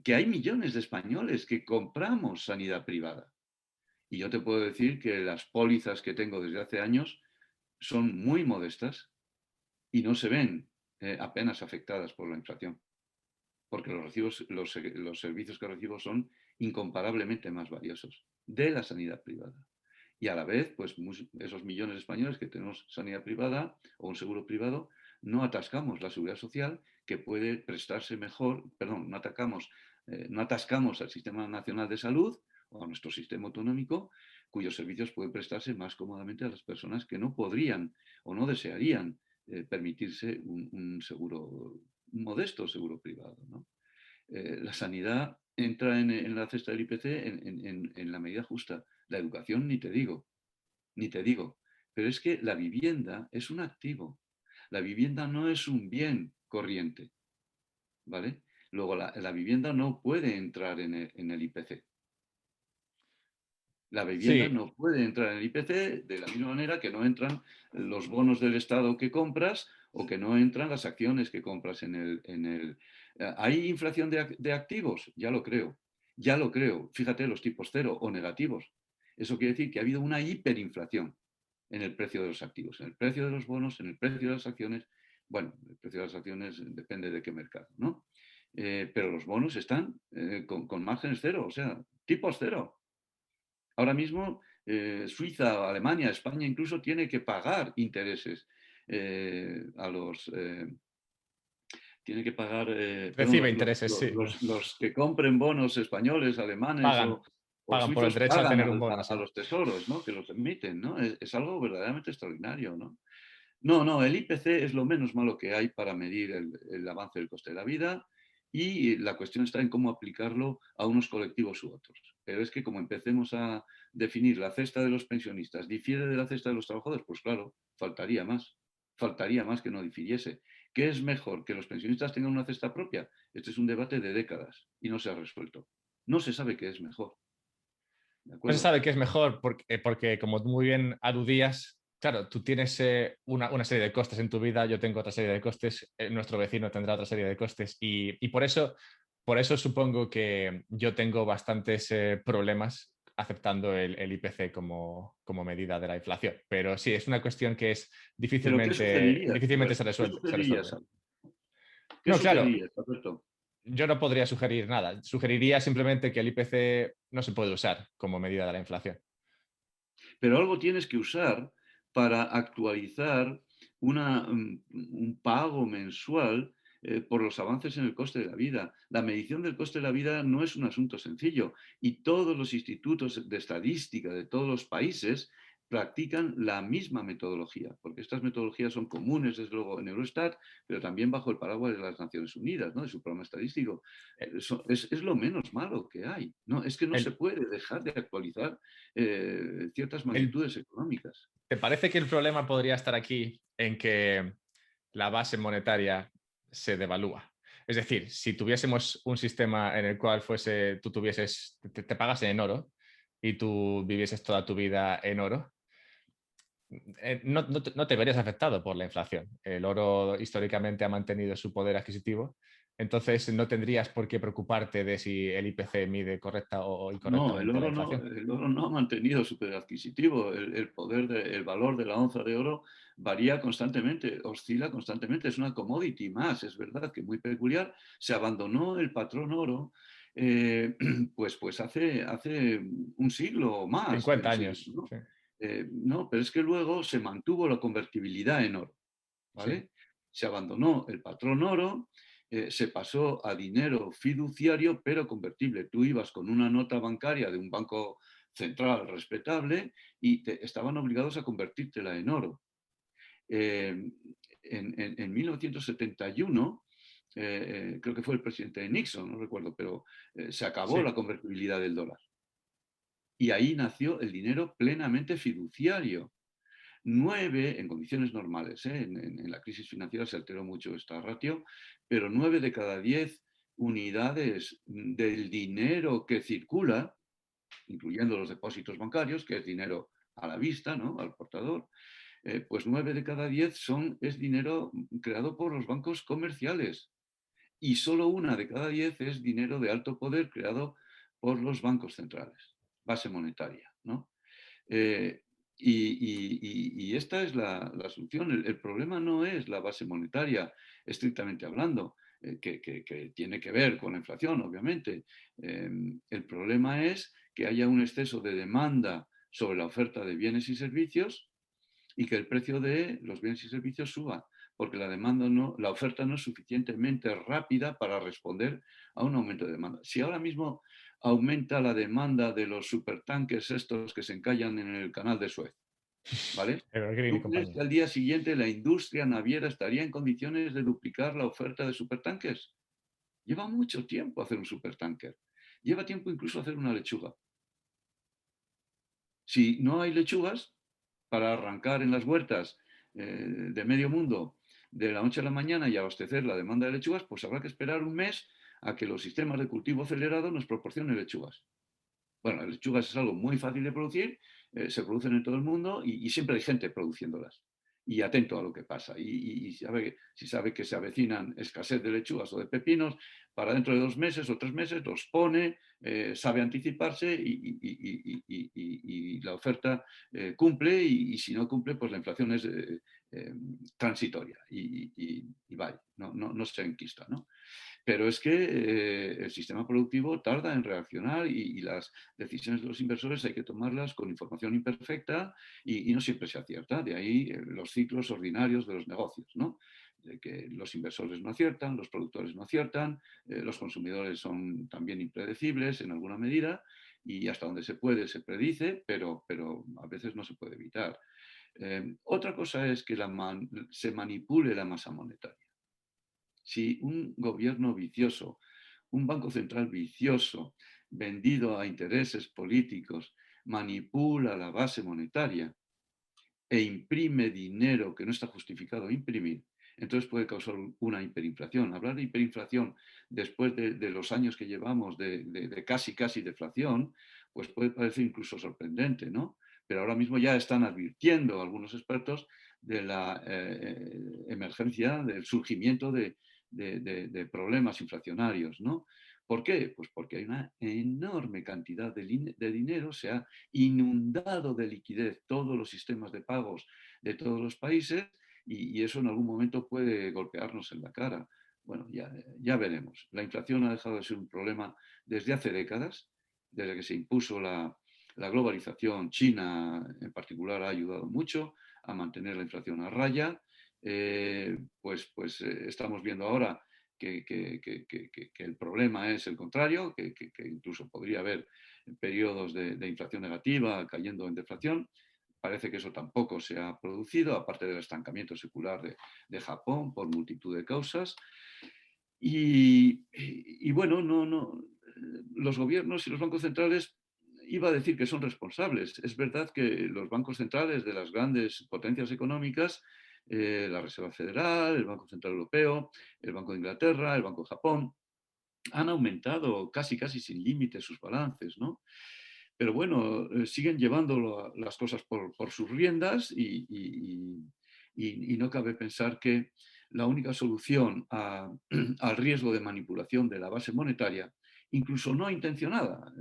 que hay millones de españoles que compramos sanidad privada. Y yo te puedo decir que las pólizas que tengo desde hace años son muy modestas y no se ven apenas afectadas por la inflación, porque los servicios que recibo son incomparablemente más valiosos de la sanidad privada. Y a la vez, pues esos millones de españoles que tenemos sanidad privada o un seguro privado, no atascamos la seguridad social que puede prestarse mejor, perdón, no atascamos al Sistema Nacional de Salud o a nuestro sistema autonómico, cuyos servicios pueden prestarse más cómodamente a las personas que no podrían o no desearían permitirse un modesto seguro privado, ¿no? La sanidad entra en la cesta del IPC en la medida justa. La educación ni te digo, ni te digo. Pero es que la vivienda es un activo. La vivienda no es un bien corriente, ¿vale? Luego, la vivienda no puede entrar en el IPC. La vivienda sí, no puede entrar en el IPC de la misma manera que no entran los bonos del Estado que compras o que no entran las acciones que compras ¿Hay inflación de activos? Ya lo creo. Ya lo creo. Fíjate, los tipos cero o negativos. Eso quiere decir que ha habido una hiperinflación en el precio de los activos, en el precio de los bonos, en el precio de las acciones. Bueno, el precio de las acciones depende de qué mercado, ¿no? Pero los bonos están con márgenes cero, o sea, tipos cero. Ahora mismo Suiza, Alemania, España incluso tiene que pagar intereses a los... tiene que pagar, perdón, recibe intereses, sí. los que compren bonos españoles, alemanes Pagan, o pagan por el suizos derecho a pagan tener un bono, a sí. los tesoros, ¿no? Que los emiten, ¿no? Es algo verdaderamente extraordinario, ¿no? No, no, el IPC es lo menos malo que hay para medir el avance del coste de la vida y la cuestión está en cómo aplicarlo a unos colectivos u otros. Pero es que como empecemos a definir la cesta de los pensionistas difiere de la cesta de los trabajadores, pues claro, faltaría más que no difiriese. ¿Qué es mejor? ¿Que los pensionistas tengan una cesta propia? Este es un debate de décadas y no se ha resuelto. No se sabe qué es mejor. ¿De No se acuerdo? sabe qué es mejor porque como muy bien aludías, claro, tú tienes una serie de costes en tu vida, yo tengo otra serie de costes, nuestro vecino tendrá otra serie de costes y por eso supongo que yo tengo bastantes problemas aceptando el IPC como medida de la inflación. Pero sí, es una cuestión que es Pero ¿qué sugerirías, difícilmente Alberto? ¿Qué se sugerirías, resuelve. Alberto? ¿Qué No, claro, sugerirías, Alberto? yo no podría sugerir nada. Sugeriría simplemente que el IPC no se puede usar como medida de la inflación. Pero algo tienes que usar para actualizar un pago mensual por los avances en el coste de la vida. La medición del coste de la vida no es un asunto sencillo y todos los institutos de estadística de todos los países practican la misma metodología, porque estas metodologías son comunes, desde luego, en Eurostat, pero también bajo el paraguas de las Naciones Unidas, ¿no? De su programa estadístico. Es lo menos malo que hay, ¿no? Es que no se El, puede dejar de actualizar ciertas el, magnitudes económicas. ¿Te parece que el problema podría estar aquí en que la base monetaria se devalúa? Es decir, si tuviésemos un sistema en el cual tú tuvieses, te pagasen en oro y tú vivieses toda tu vida en oro, no te verías afectado por la inflación. El oro históricamente ha mantenido su poder adquisitivo, entonces no tendrías por qué preocuparte de si el IPC mide correcta o No, incorrectamente la inflación. el oro no ha mantenido su poder adquisitivo. El poder, el valor de la onza de oro varía constantemente, oscila constantemente. Es una commodity más, es verdad que muy peculiar. Se abandonó el patrón oro, pues hace un siglo o más, 50 medio siglo, años, ¿no? sí, No, pero es que luego se mantuvo la convertibilidad en oro, sí. ¿vale? Se abandonó el patrón oro, se pasó a dinero fiduciario, pero convertible. Tú ibas con una nota bancaria de un banco central respetable y estaban obligados a convertírtela en oro. Eh, en 1971, creo que fue el presidente Nixon, no recuerdo, pero se acabó Sí. la convertibilidad del dólar. Y ahí nació el dinero plenamente fiduciario. 9, en condiciones normales, en la crisis financiera se alteró mucho esta ratio, pero 9 de cada 10 unidades del dinero que circula, incluyendo los depósitos bancarios, que es dinero a la vista, ¿no? Al portador, pues 9 de cada 10 es dinero creado por los bancos comerciales y solo 1 de cada 10 es dinero de alto poder creado por los bancos centrales, base monetaria, ¿no? Eh, y esta es la solución. El problema no es la base monetaria, estrictamente hablando, que tiene que ver con la inflación, obviamente. El problema es que haya un exceso de demanda sobre la oferta de bienes y servicios y que el precio de los bienes y servicios suba, porque la oferta no es suficientemente rápida para responder a un aumento de demanda. Si ahora mismo aumenta la demanda de los supertanques estos que se encallan en el canal de Suez, ¿vale? Evergreen y ¿Tú crees compañía. que al día siguiente la industria naviera estaría en condiciones de duplicar la oferta de supertanques? Lleva mucho tiempo hacer un supertanker. Lleva tiempo incluso hacer una lechuga. Si no hay lechugas para arrancar en las huertas de medio mundo de la noche a la mañana y abastecer la demanda de lechugas, pues habrá que esperar un mes a que los sistemas de cultivo acelerado nos proporcionen lechugas. Bueno, las lechugas es algo muy fácil de producir, se producen en todo el mundo y siempre hay gente produciéndolas y atento a lo que pasa. Y si sabe que se avecinan escasez de lechugas o de pepinos, para dentro de 2 meses o 3 meses los pone, sabe anticiparse y la oferta cumple y si no cumple, pues la inflación es transitoria y vaya, no se enquista, ¿no? Pero es que el sistema productivo tarda en reaccionar y las decisiones de los inversores hay que tomarlas con información imperfecta y no siempre se acierta. De ahí los ciclos ordinarios de los negocios, ¿no? De que los inversores no aciertan, los productores no aciertan, los consumidores son también impredecibles en alguna medida y hasta donde se puede se predice, pero a veces no se puede evitar. Otra cosa es que se manipule la masa monetaria. Si un gobierno vicioso, un banco central vicioso, vendido a intereses políticos, manipula la base monetaria e imprime dinero que no está justificado imprimir, entonces puede causar una hiperinflación. Hablar de hiperinflación después de los años que llevamos de casi deflación, pues puede parecer incluso sorprendente, ¿no? Pero ahora mismo ya están advirtiendo algunos expertos de la emergencia, del surgimiento de problemas inflacionarios, ¿no? ¿Por qué? Pues porque hay una enorme cantidad de dinero, se ha inundado de liquidez todos los sistemas de pagos de todos los países y eso en algún momento puede golpearnos en la cara. Bueno, ya veremos. La inflación ha dejado de ser un problema desde hace décadas, desde que se impuso la globalización. China en particular ha ayudado mucho a mantener la inflación a raya. Estamos viendo ahora que el problema es el contrario, que incluso podría haber periodos de inflación negativa cayendo en deflación. Parece que eso tampoco se ha producido, aparte del estancamiento secular de Japón por multitud de causas. Y bueno, los gobiernos y los bancos centrales iba a decir que son responsables. Es verdad que los bancos centrales de las grandes potencias económicas, la Reserva Federal, el Banco Central Europeo, el Banco de Inglaterra, el Banco de Japón, han aumentado casi sin límite sus balances, ¿no? Pero bueno, siguen llevando las cosas por sus riendas y no cabe pensar que la única solución al riesgo de manipulación de la base monetaria, incluso no intencionada,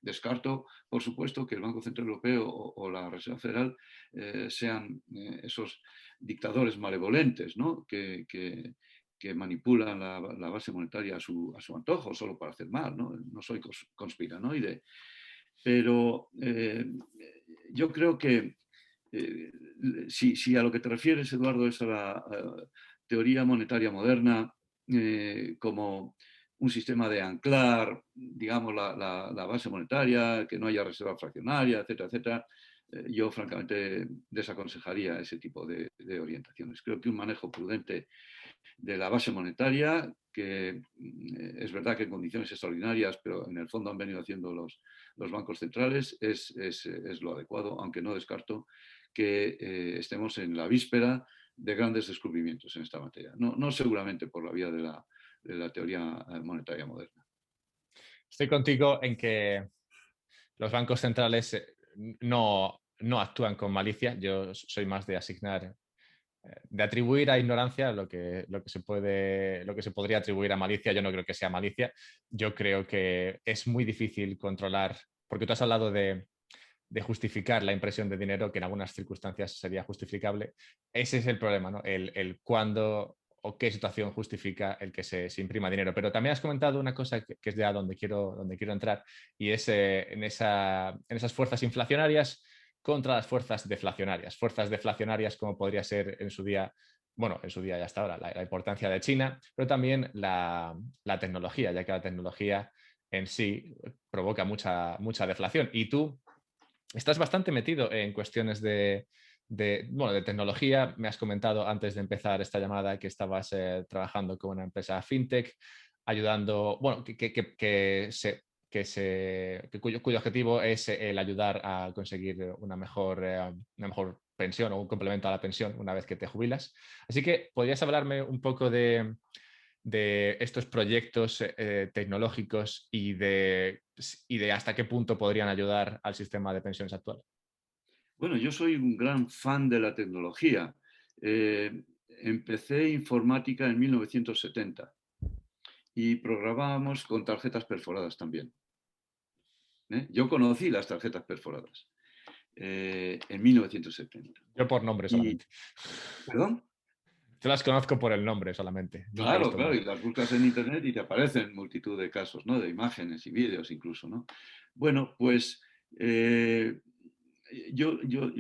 descarto, por supuesto, que el Banco Central Europeo o la Reserva Federal sean esos dictadores malevolentes, ¿no? que manipulan la base monetaria a su antojo, solo para hacer mal. No soy conspiranoide, pero yo creo que si a lo que te refieres, Eduardo, es a la teoría monetaria moderna como un sistema de anclar, digamos, la base monetaria, que no haya reserva fraccionaria, etcétera, etcétera, yo francamente desaconsejaría ese tipo de orientaciones. Creo que un manejo prudente de la base monetaria, que es verdad que en condiciones extraordinarias, pero en el fondo han venido haciendo los bancos centrales, es lo adecuado, aunque no descarto que estemos en la víspera de grandes descubrimientos en esta materia. No seguramente por la vía de la teoría monetaria moderna. Estoy contigo en que los bancos centrales no actúan con malicia. Yo soy más de asignar, de atribuir a ignorancia lo que se podría atribuir a malicia. Yo no creo que sea malicia. Yo creo que es muy difícil controlar, porque tú has hablado de justificar la impresión de dinero, que en algunas circunstancias sería justificable. Ese es el problema, ¿no? El cuándo o qué situación justifica el que se imprima dinero. Pero también has comentado una cosa que es de a donde quiero entrar, y es en esas fuerzas inflacionarias contra las fuerzas deflacionarias. Fuerzas deflacionarias como podría ser en su día, bueno, en su día y hasta ahora, la importancia de China, pero también la tecnología, ya que la tecnología en sí provoca mucha deflación. Y tú estás bastante metido en cuestiones de tecnología. Me has comentado antes de empezar esta llamada que estabas trabajando con una empresa fintech, ayudando, bueno, cuyo objetivo es el ayudar a conseguir una mejor pensión o un complemento a la pensión una vez que te jubilas. Así que, ¿podrías hablarme un poco de estos proyectos tecnológicos y de hasta qué punto podrían ayudar al sistema de pensiones actual? Bueno, yo soy un gran fan de la tecnología. Empecé informática en 1970 y programábamos con tarjetas perforadas también. Yo conocí las tarjetas perforadas en 1970. Yo por nombre solamente. ¿Perdón? Yo las conozco por el nombre solamente. Nunca he Claro, visto claro, una. y las buscas en internet y te aparecen multitud de casos, ¿no? De imágenes y vídeos incluso, ¿no? Bueno, pues eh, yo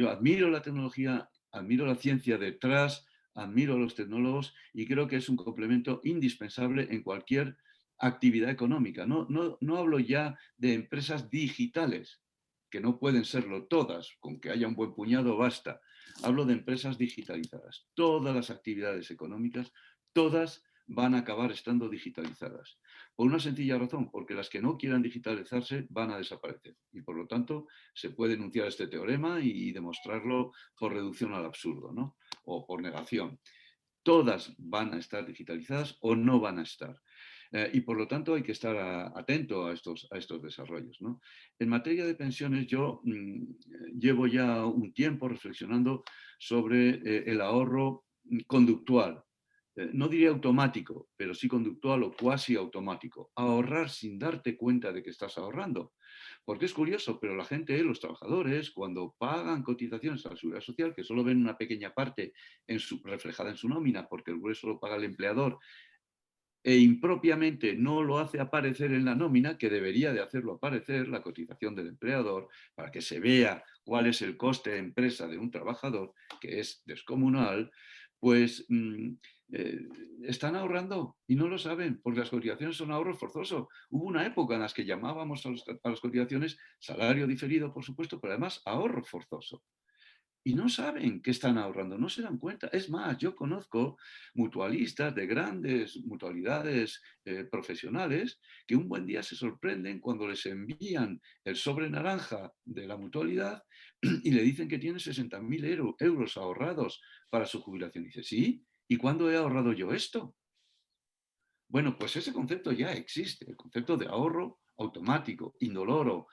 admiro la tecnología, admiro la ciencia detrás, admiro a los tecnólogos y creo que es un complemento indispensable en cualquier actividad económica. No hablo ya de empresas digitales, que no pueden serlo todas, con que haya un buen puñado basta. Hablo de empresas digitalizadas. Todas las actividades económicas, todas van a acabar estando digitalizadas. Por una sencilla razón, porque las que no quieran digitalizarse van a desaparecer. Y por lo tanto, se puede enunciar este teorema y demostrarlo por reducción al absurdo, ¿no? O por negación. Todas van a estar digitalizadas o no van a estar. Y por lo tanto hay que estar atento a estos desarrollos, ¿no? En materia de pensiones, yo llevo ya un tiempo reflexionando sobre el ahorro conductual. no diría automático, pero sí conductual o cuasi automático. Ahorrar sin darte cuenta de que estás ahorrando. Porque es curioso, pero la gente, los trabajadores, cuando pagan cotizaciones a la seguridad social, que solo ven una pequeña parte reflejada en su nómina, porque el grueso lo paga el empleador, e impropiamente no lo hace aparecer en la nómina, que debería de hacerlo aparecer, la cotización del empleador, para que se vea cuál es el coste de empresa de un trabajador, que es descomunal, pues eh, están ahorrando y no lo saben, porque las cotizaciones son ahorros forzosos. Hubo una época en la que llamábamos a las cotizaciones salario diferido, por supuesto, pero además ahorro forzoso y no saben que están ahorrando, no se dan cuenta. Es más, yo conozco mutualistas de grandes mutualidades profesionales que un buen día se sorprenden cuando les envían el sobre naranja de la mutualidad y le dicen que tienen 60.000 euros ahorrados para su jubilación. Y dice, sí, ¿y cuándo he ahorrado yo esto? Bueno, pues ese concepto ya existe, el concepto de ahorro automático, indoloro,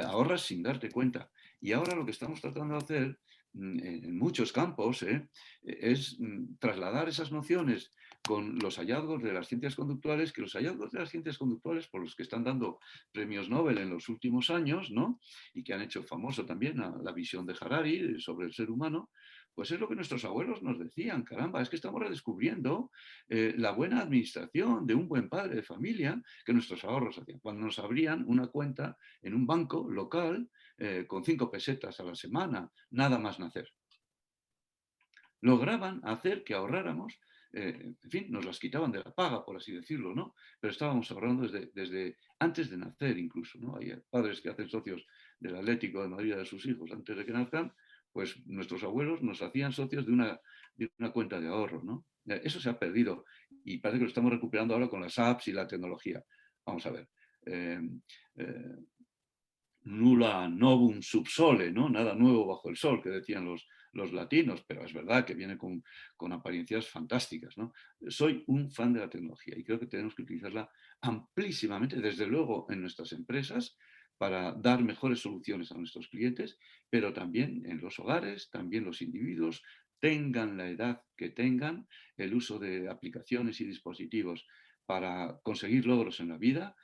ahorras sin darte cuenta. Y ahora lo que estamos tratando de hacer en muchos campos es trasladar esas nociones con los hallazgos de las ciencias conductuales, que los hallazgos de las ciencias conductuales por los que están dando premios Nobel en los últimos años, ¿no? Y que han hecho famoso también la visión de Harari sobre el ser humano, pues es lo que nuestros abuelos nos decían, caramba, es que estamos redescubriendo la buena administración de un buen padre de familia que nuestros ahorros hacían. Cuando nos abrían una cuenta en un banco local con 5 pesetas a la semana, nada más nacer. Lograban hacer que ahorráramos, en fin, nos las quitaban de la paga, por así decirlo, ¿no? Pero estábamos ahorrando desde antes de nacer incluso, ¿no? Hay padres que hacen socios del Atlético de Madrid de sus hijos antes de que nazcan, pues nuestros abuelos nos hacían socios de una cuenta de ahorro, ¿no? Eso se ha perdido y parece que lo estamos recuperando ahora con las apps y la tecnología. Vamos a ver. Eh, eh, Nulla novum subsole, ¿no? Nada nuevo bajo el sol, que decían los latinos, pero es verdad que viene con apariencias fantásticas, ¿no? Soy un fan de la tecnología y creo que tenemos que utilizarla amplísimamente, desde luego en nuestras empresas, para dar mejores soluciones a nuestros clientes, pero también en los hogares, también los individuos, tengan la edad que tengan, el uso de aplicaciones y dispositivos para conseguir logros en la vida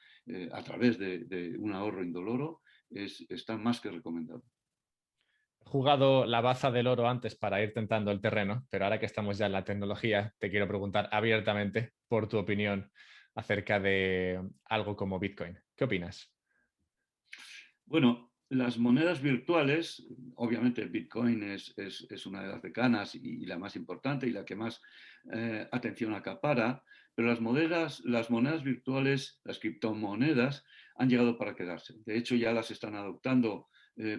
a través de un ahorro indoloro, está más que recomendado. He jugado la baza del oro antes para ir tentando el terreno, pero ahora que estamos ya en la tecnología, te quiero preguntar abiertamente por tu opinión acerca de algo como Bitcoin. ¿Qué opinas? Bueno, las monedas virtuales, obviamente Bitcoin es una de las decanas y la más importante y la que más atención acapara, pero las monedas virtuales, las criptomonedas, han llegado para quedarse. De hecho, ya las están adoptando,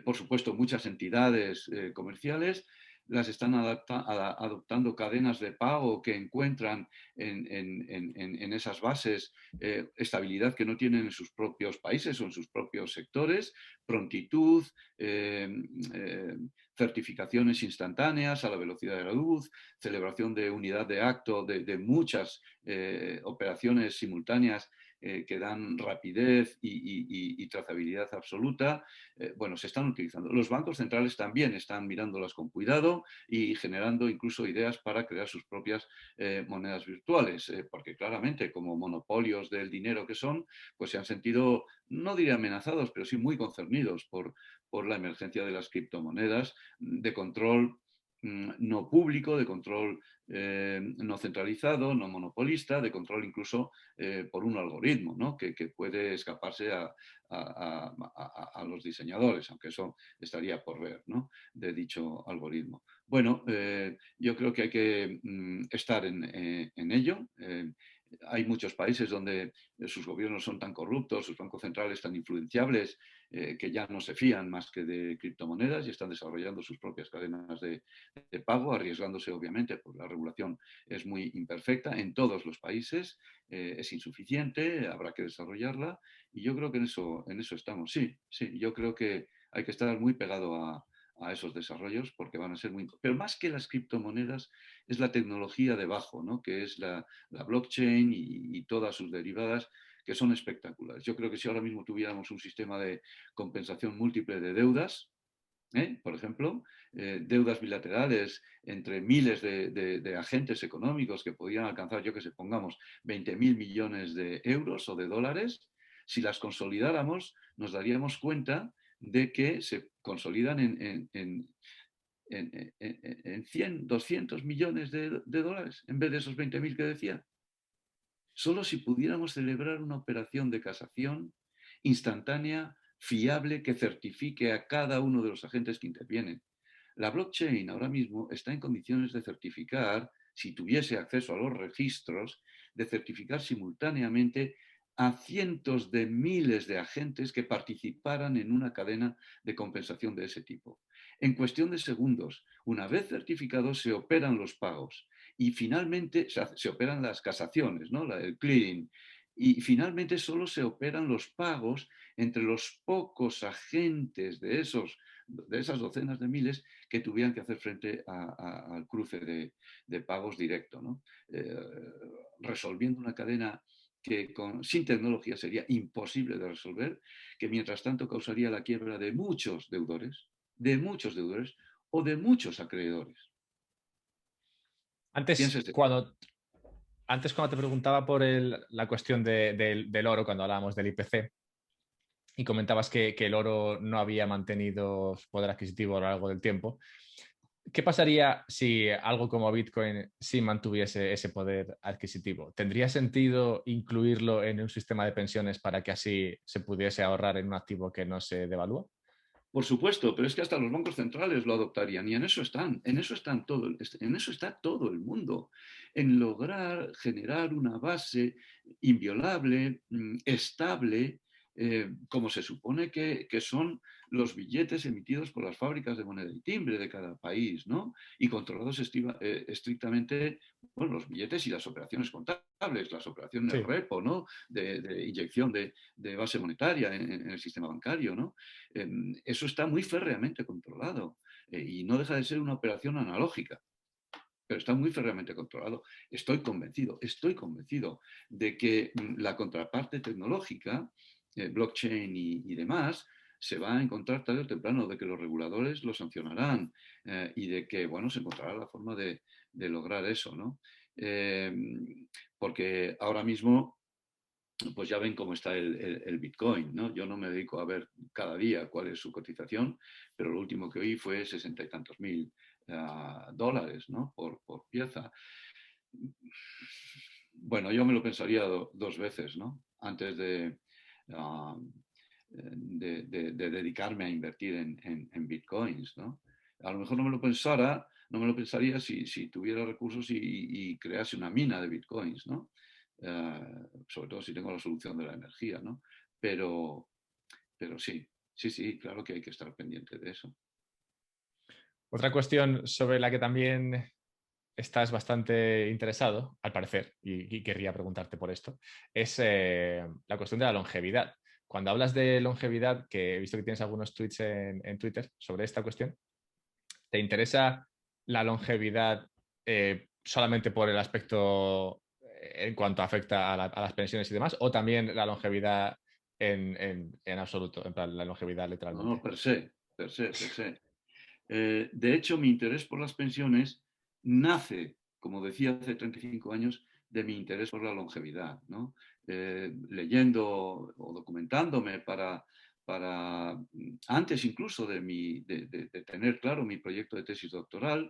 por supuesto, muchas entidades comerciales, las están adoptando cadenas de pago que encuentran en esas bases estabilidad que no tienen en sus propios países o en sus propios sectores, prontitud, certificaciones instantáneas a la velocidad de la luz, celebración de unidad de acto de muchas operaciones simultáneas que dan rapidez y trazabilidad absoluta. Bueno, se están utilizando. Los bancos centrales también están mirándolas con cuidado y generando incluso ideas para crear sus propias monedas virtuales, porque claramente como monopolios del dinero que son, pues se han sentido, no diría amenazados, pero sí muy concernidos por la emergencia de las criptomonedas, de control no público, de control no centralizado, no monopolista, de control incluso por un algoritmo, ¿no? que puede escaparse a los diseñadores, aunque eso estaría por ver, ¿no? de dicho algoritmo. Bueno, yo creo que hay que estar en ello. Hay muchos países donde sus gobiernos son tan corruptos, sus bancos centrales tan influenciables, que ya no se fían más que de criptomonedas y están desarrollando sus propias cadenas de pago, arriesgándose obviamente, porque la regulación es muy imperfecta en todos los países, es insuficiente, habrá que desarrollarla y yo creo que en eso estamos. Sí, sí, yo creo que hay que estar muy pegado a esos desarrollos porque van a ser muy... Pero más que las criptomonedas es la tecnología debajo, ¿no? que es la blockchain y todas sus derivadas que son espectaculares. Yo creo que si ahora mismo tuviéramos un sistema de compensación múltiple de deudas, Por ejemplo, deudas bilaterales entre miles de agentes económicos que podían alcanzar, yo que sé, pongamos 20.000 millones de euros o de dólares. Si las consolidáramos, nos daríamos cuenta de que se consolidan en 100, 200 millones de dólares en vez de esos 20.000 que decía. Solo si pudiéramos celebrar una operación de casación instantánea, fiable, que certifique a cada uno de los agentes que intervienen. La blockchain ahora mismo está en condiciones de certificar, si tuviese acceso a los registros, de certificar simultáneamente a cientos de miles de agentes que participaran en una cadena de compensación de ese tipo. En cuestión de segundos, una vez certificados, se operan los pagos y finalmente se operan las casaciones, ¿no? El clearing, y finalmente solo se operan los pagos entre los pocos agentes de esas docenas de miles que tuvieran que hacer frente al cruce de pagos directo, ¿no? Resolviendo una cadena que sin tecnología sería imposible de resolver, que mientras tanto causaría la quiebra de muchos deudores o de muchos acreedores. Antes, Piénsese. cuando, antes, cuando te preguntaba por la cuestión del oro, cuando hablábamos del IPC, y comentabas que el oro no había mantenido su poder adquisitivo a lo largo del tiempo, ¿qué pasaría si algo como Bitcoin sí mantuviese ese poder adquisitivo? ¿Tendría sentido incluirlo en un sistema de pensiones para que así se pudiese ahorrar en un activo que no se devalúa? Por supuesto, pero es que hasta los bancos centrales lo adoptarían y en eso está todo el mundo, en lograr generar una base inviolable, estable, como se supone que son los billetes emitidos por las fábricas de moneda y timbre de cada país, ¿no? Y controlados estrictamente, bueno, los billetes y las operaciones contables, las operaciones Sí. repo, ¿no? De inyección de base monetaria en el sistema bancario, ¿no? Eso está muy férreamente controlado y no deja de ser una operación analógica, pero está muy férreamente controlado. Estoy convencido de que la contraparte tecnológica, blockchain y demás, se va a encontrar tarde o temprano, de que los reguladores lo sancionarán y de que, bueno, se encontrará la forma de lograr eso, ¿no? Eh, Porque ahora mismo pues ya ven cómo está el Bitcoin, ¿no? Yo no me dedico a ver cada día cuál es su cotización, pero lo último que oí fue 60 y tantos mil dólares, ¿no? Por pieza. Bueno, yo me lo pensaría dos veces, ¿no? Antes uh, de dedicarme a invertir en Bitcoins, ¿no? A lo mejor no me lo pensaría si tuviera recursos y crease una mina de Bitcoins, ¿no? Sobre todo si tengo la solución de la energía, ¿no? Pero, pero sí, claro que hay que estar pendiente de eso. Otra cuestión sobre la que también estás bastante interesado, al parecer, y querría preguntarte por esto, es la cuestión de la longevidad. Cuando hablas de longevidad, que he visto que tienes algunos tweets en Twitter sobre esta cuestión, ¿te interesa la longevidad solamente por el aspecto en cuanto afecta a las pensiones y demás, o también la longevidad en absoluto, en plan, la longevidad No, no, literalmente? per se. De hecho, mi interés por las pensiones nace, como decía hace 35 años, de mi interés por la longevidad, ¿no? Leyendo o documentándome antes incluso de tener claro mi proyecto de tesis doctoral,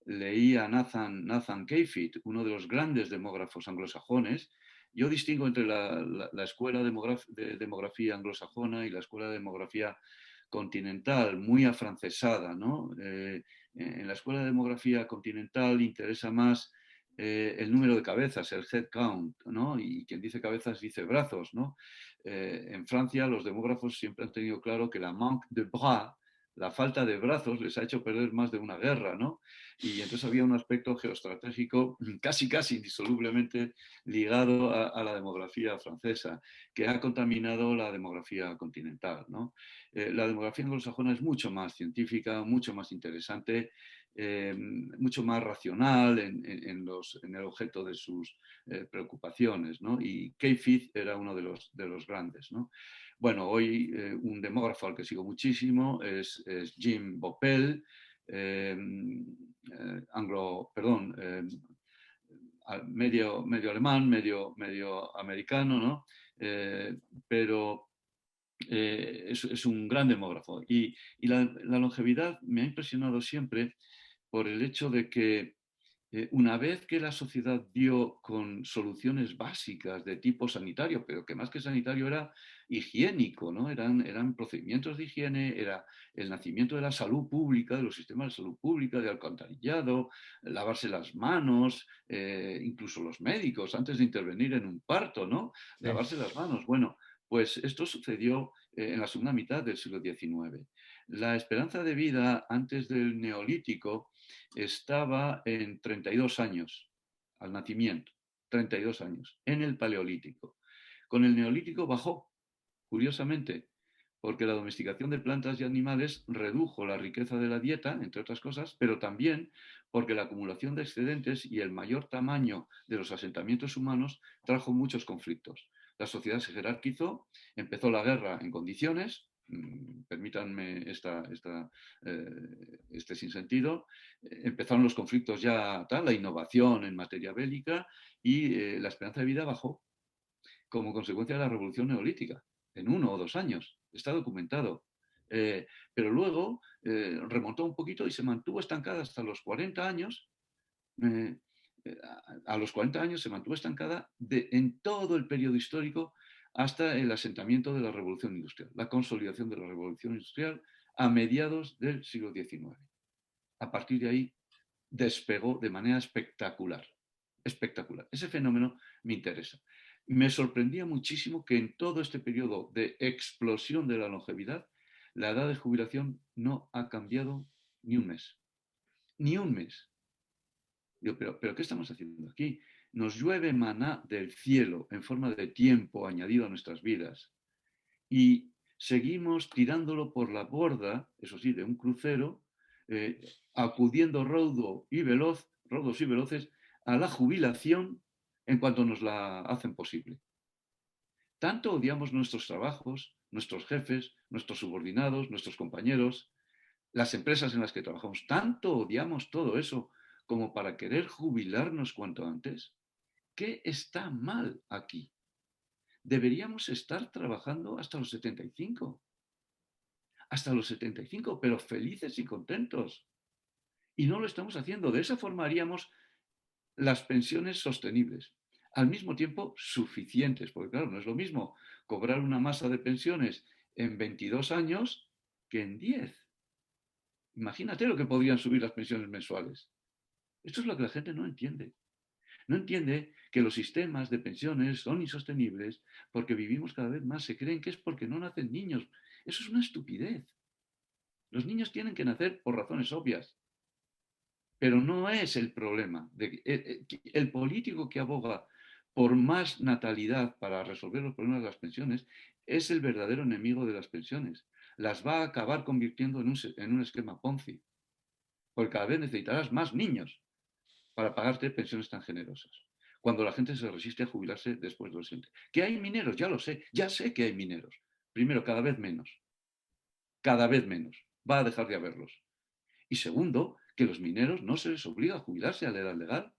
leí a Nathan Kayfit, uno de los grandes demógrafos anglosajones. Yo distingo entre la escuela de demografía anglosajona y la escuela de demografía continental, muy afrancesada, ¿no? En la escuela de demografía continental interesa más el número de cabezas, el head count, ¿no? Y quien dice cabezas dice brazos, ¿no? En Francia los demógrafos siempre han tenido claro que la manque de bras, la falta de brazos, les ha hecho perder más de una guerra, ¿no? Y entonces había un aspecto geoestratégico casi indisolublemente ligado a la demografía francesa, que ha contaminado la demografía continental, ¿no? La demografía anglosajona es mucho más científica, mucho más interesante mucho más racional en el objeto de sus preocupaciones, ¿no? Y Keyfith era uno de los grandes, ¿no? Bueno, hoy un demógrafo al que sigo muchísimo es Jim Boppel, perdón, medio alemán, medio americano, ¿no? Pero es un gran demógrafo. Y la longevidad me ha impresionado siempre por el hecho de que una vez que la sociedad dio con soluciones básicas de tipo sanitario, pero que más que sanitario era higiénico, ¿no? Eran procedimientos de higiene, era el nacimiento de la salud pública, de los sistemas de salud pública, de alcantarillado, lavarse las manos, incluso los médicos, antes de intervenir en un parto, ¿no? Sí. Lavarse las manos. Bueno, pues esto sucedió en la segunda mitad del siglo XIX. La esperanza de vida antes del neolítico estaba en 32 años al nacimiento, 32 años, en el paleolítico. Con el neolítico bajó, curiosamente, porque la domesticación de plantas y animales redujo la riqueza de la dieta, entre otras cosas, pero también porque la acumulación de excedentes y el mayor tamaño de los asentamientos humanos trajo muchos conflictos. La sociedad se jerarquizó, empezó la guerra en condiciones, permítanme este sinsentido, empezaron los conflictos ya, la innovación en materia bélica y la esperanza de vida bajó como consecuencia de la revolución neolítica, en 1 o 2 años, está documentado. Pero luego remontó un poquito y se mantuvo estancada hasta los 40 años. eh, a los 40 años se mantuvo estancada en todo el periodo histórico hasta el asentamiento de la revolución industrial, la consolidación de la revolución industrial a mediados del siglo XIX. A partir de ahí despegó de manera espectacular. Espectacular. Ese fenómeno me interesa. Me sorprendía muchísimo que en todo este periodo de explosión de la longevidad, la edad de jubilación no ha cambiado ni un mes. Ni un mes. Digo, pero ¿qué estamos haciendo aquí? Nos llueve maná del cielo en forma de tiempo añadido a nuestras vidas y seguimos tirándolo por la borda, eso sí, de un crucero, acudiendo raudos y veloces a la jubilación en cuanto nos la hacen posible. Tanto odiamos nuestros trabajos, nuestros jefes, nuestros subordinados, nuestros compañeros, las empresas en las que trabajamos, tanto odiamos todo eso como para querer jubilarnos cuanto antes. ¿Qué está mal aquí? Deberíamos estar trabajando hasta los 75, pero felices y contentos. Y no lo estamos haciendo. De esa forma haríamos las pensiones sostenibles, al mismo tiempo suficientes, porque claro, no es lo mismo cobrar una masa de pensiones en 22 años que en 10. Imagínate lo que podrían subir las pensiones mensuales. Esto es lo que la gente no entiende. No entiende que los sistemas de pensiones son insostenibles porque vivimos cada vez más. Se creen que es porque no nacen niños. Eso es una estupidez. Los niños tienen que nacer por razones obvias, pero no es el problema. El político que aboga por más natalidad para resolver los problemas de las pensiones es el verdadero enemigo de las pensiones. Las va a acabar convirtiendo en un esquema Ponzi, porque cada vez necesitarás más niños para pagarte pensiones tan generosas, cuando la gente se resiste a jubilarse después de los 60. Que hay mineros, ya lo sé, ya sé que hay mineros. Primero, cada vez menos, va a dejar de haberlos. Y segundo, que los mineros no se les obliga a jubilarse a la edad legal.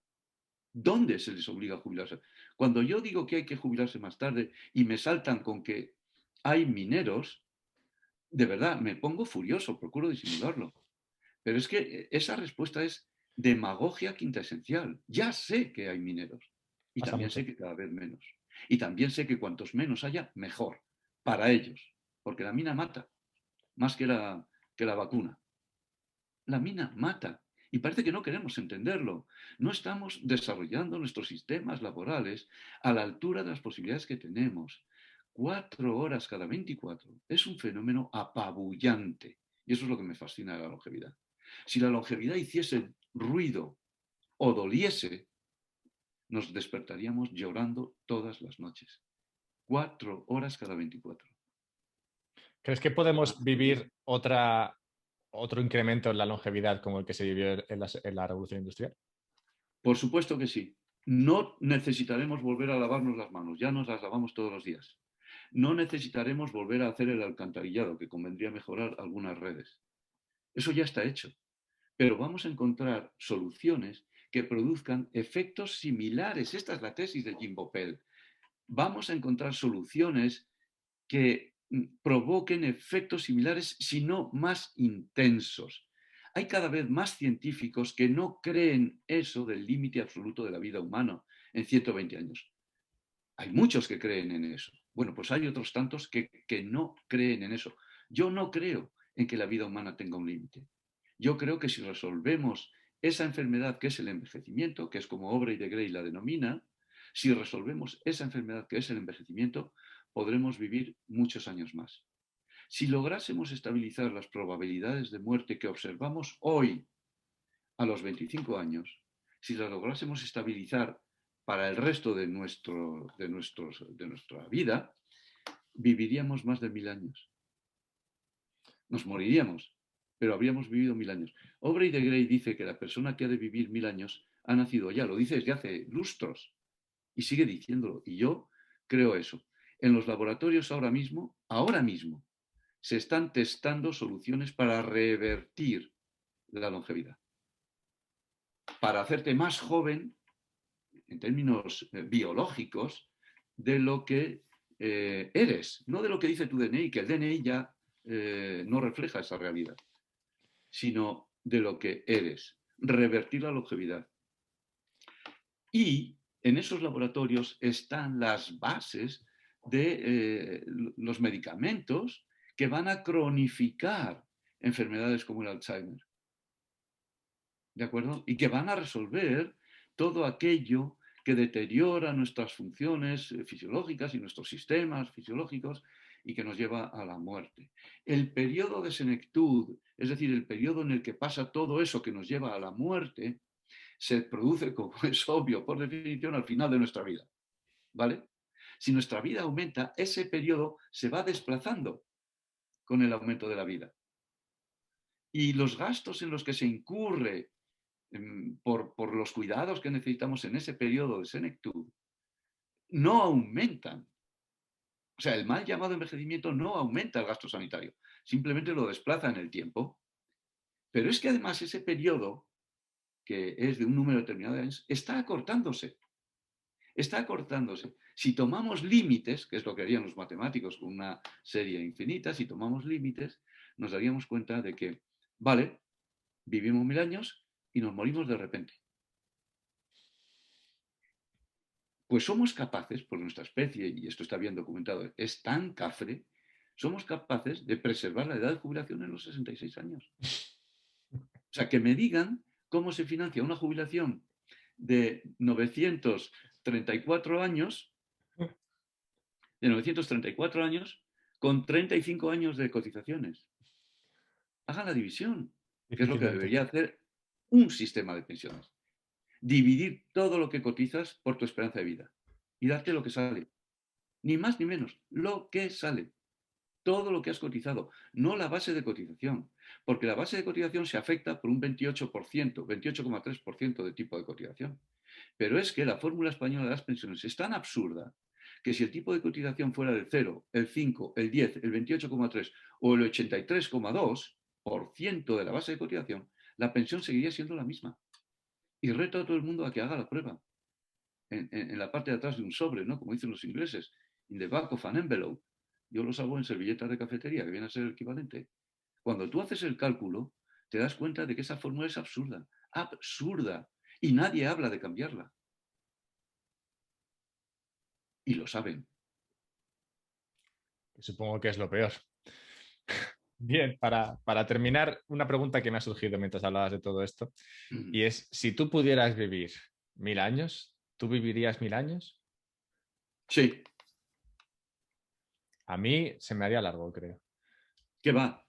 ¿Dónde se les obliga a jubilarse? Cuando yo digo que hay que jubilarse más tarde y me saltan con que hay mineros, de verdad me pongo furioso, procuro disimularlo. Pero es que esa respuesta es demagogia quinta esencial. Ya sé que hay mineros y Pasa también mucho. sé que cada vez menos. Y también sé que cuantos menos haya, mejor para ellos. Porque la mina mata más que la vacuna. La mina mata. Y parece que no queremos entenderlo. No estamos desarrollando nuestros sistemas laborales a la altura de las posibilidades que tenemos. 4 horas cada 24 es un fenómeno apabullante. Y eso es lo que me fascina de la longevidad. Si la longevidad hiciese ruido o doliese, nos despertaríamos llorando todas las noches. 4 horas cada 24. ¿Crees que podemos vivir otro incremento en la longevidad como el que se vivió en la Revolución Industrial? Por supuesto que sí. No necesitaremos volver a lavarnos las manos, ya nos las lavamos todos los días. No necesitaremos volver a hacer el alcantarillado, que convendría mejorar algunas redes. Eso ya está hecho. Pero vamos a encontrar soluciones que produzcan efectos similares. Esta es la tesis de Jim Boppel. Vamos a encontrar soluciones que provoquen efectos similares, si no más intensos. Hay cada vez más científicos que no creen eso del límite absoluto de la vida humana en 120 años. Hay muchos que creen en eso. Bueno, pues hay otros tantos que no creen en eso. Yo no creo en que la vida humana tenga un límite. Yo creo que si resolvemos esa enfermedad que es el envejecimiento, que es como Aubrey de Grey la denomina, si resolvemos esa enfermedad que es el envejecimiento, podremos vivir muchos años más. Si lográsemos estabilizar las probabilidades de muerte que observamos hoy a los 25 años, si las lográsemos estabilizar para el resto de nuestra vida, viviríamos más de 1000 años. Nos moriríamos, pero habríamos vivido 1000 años. Aubrey de Grey dice que la persona que ha de vivir 1000 años ha nacido ya, lo dice desde hace lustros y sigue diciéndolo. Y yo creo eso. En los laboratorios ahora mismo, se están testando soluciones para revertir la longevidad, para hacerte más joven en términos biológicos de lo que eres, no de lo que dice tu DNI, que el DNI ya no refleja esa realidad, sino de lo que eres, revertir la longevidad. Y en esos laboratorios están las bases de los medicamentos que van a cronificar enfermedades como el Alzheimer. ¿De acuerdo? Y que van a resolver todo aquello que deteriora nuestras funciones fisiológicas y nuestros sistemas fisiológicos y que nos lleva a la muerte. El periodo de senectud, es decir, el periodo en el que pasa todo eso que nos lleva a la muerte, se produce, como es obvio, por definición, al final de nuestra vida. ¿Vale? Si nuestra vida aumenta, ese periodo se va desplazando con el aumento de la vida. Y los gastos en los que se incurre por los cuidados que necesitamos en ese periodo de senectud, no aumentan. O sea, el mal llamado envejecimiento no aumenta el gasto sanitario, simplemente lo desplaza en el tiempo. Pero es que además ese periodo, que es de un número determinado de años, está acortándose. Está acortándose. Si tomamos límites, que es lo que harían los matemáticos con una serie infinita, si tomamos límites, nos daríamos cuenta de que, vale, vivimos 1000 años y nos morimos de repente. Pues somos capaces, por nuestra especie, y esto está bien documentado, es tan cafre, somos capaces de preservar la edad de jubilación en los 66 años. O sea, que me digan cómo se financia una jubilación de 934 años, con 35 años de cotizaciones. Hagan la división, que es lo que debería hacer un sistema de pensiones. Dividir todo lo que cotizas por tu esperanza de vida y darte lo que sale. Ni más ni menos, lo que sale. Todo lo que has cotizado, no la base de cotización, porque la base de cotización se afecta por un 28%, 28,3% de tipo de cotización. Pero es que la fórmula española de las pensiones es tan absurda que si el tipo de cotización fuera del 0, el 5, el 10, el 28,3 o el 83,2% de la base de cotización, la pensión seguiría siendo la misma. Y reto a todo el mundo a que haga la prueba. En la parte de atrás de un sobre, ¿no? Como dicen los ingleses, in the back of an envelope. Yo los hago en servilletas de cafetería, que viene a ser el equivalente. Cuando tú haces el cálculo, te das cuenta de que esa fórmula es absurda. Absurda. Y nadie habla de cambiarla. Y lo saben. Supongo que es lo peor. Bien, para terminar, una pregunta que me ha surgido mientras hablabas de todo esto, y es, si tú pudieras vivir 1000 años, ¿tú vivirías 1000 años? Sí. A mí se me haría largo, creo. ¿Qué va?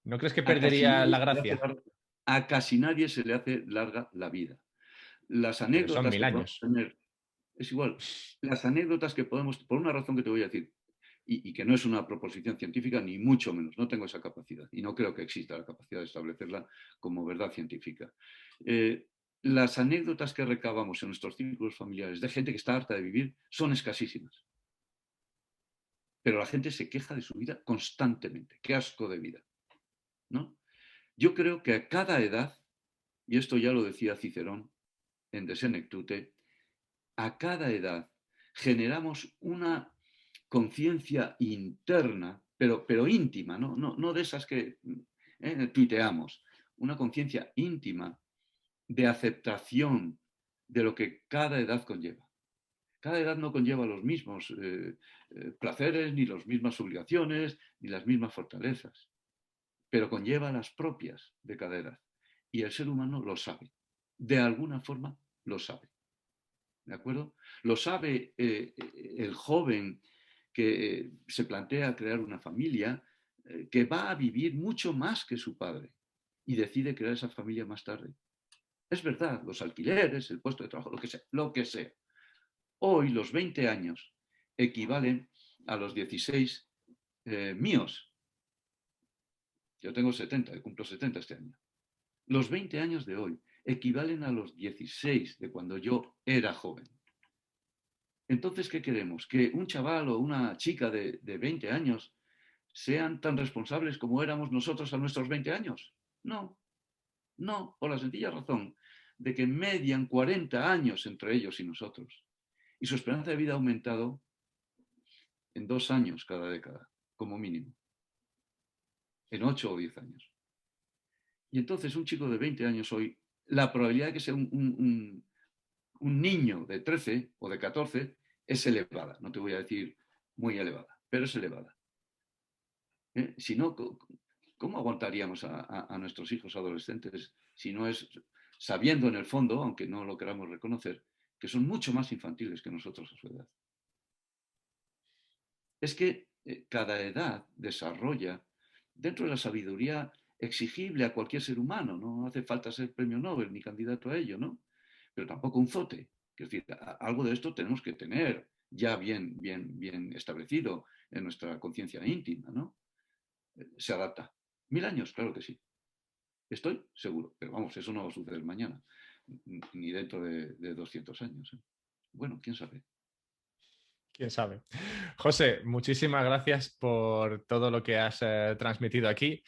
¿No crees que A casi perdería nadie la se le hace gracia? larga, a casi nadie se le hace larga la vida. Las Pero son anécdotas 1000 que podemos años. tener, es igual, las anécdotas que podemos, por una razón que te voy a decir, y que no es una proposición científica, ni mucho menos, no tengo esa capacidad y no creo que exista la capacidad de establecerla como verdad científica. Las anécdotas que recabamos en nuestros círculos familiares de gente que está harta de vivir son escasísimas. Pero la gente se queja de su vida constantemente. Qué asco de vida, ¿no? Yo creo que a cada edad, y esto ya lo decía Cicerón en De Senectute, a cada edad generamos una conciencia interna, pero íntima, no de esas que tuiteamos, una conciencia íntima de aceptación de lo que cada edad conlleva. Cada edad no conlleva los mismos placeres, ni las mismas obligaciones, ni las mismas fortalezas, pero conlleva las propias de cada edad. Y el ser humano lo sabe. De alguna forma lo sabe. ¿De acuerdo? Lo sabe el joven que se plantea crear una familia, que va a vivir mucho más que su padre y decide crear esa familia más tarde. Es verdad, los alquileres, el puesto de trabajo, lo que sea. Hoy los 20 años equivalen a los 16 míos. Yo tengo 70, cumplo 70 este año. Los 20 años de hoy equivalen a los 16 de cuando yo era joven. Entonces, ¿qué queremos? ¿Que un chaval o una chica de 20 años sean tan responsables como éramos nosotros a nuestros 20 años? No, no, por la sencilla razón de que median 40 años entre ellos y nosotros. Y su esperanza de vida ha aumentado en 2 años cada década, como mínimo, en 8 o 10 años. Y entonces un chico de 20 años hoy, la probabilidad de que sea un niño de 13 o de 14 es elevada. No te voy a decir muy elevada, pero es elevada. Si no, ¿cómo aguantaríamos a nuestros hijos adolescentes si no es sabiendo en el fondo, aunque no lo queramos reconocer, que son mucho más infantiles que nosotros a su edad? Es que cada edad desarrolla, dentro de la sabiduría exigible a cualquier ser humano, no hace falta ser premio Nobel ni candidato a ello, ¿no? Pero tampoco un zote. Es decir, algo de esto tenemos que tener ya bien establecido en nuestra conciencia íntima, ¿no? Se adapta. 1000 años, claro que sí. Estoy seguro, pero vamos, eso no va a suceder mañana, ni dentro de 200 años. Bueno, quién sabe. ¿Quién sabe? José, muchísimas gracias por todo lo que has transmitido aquí.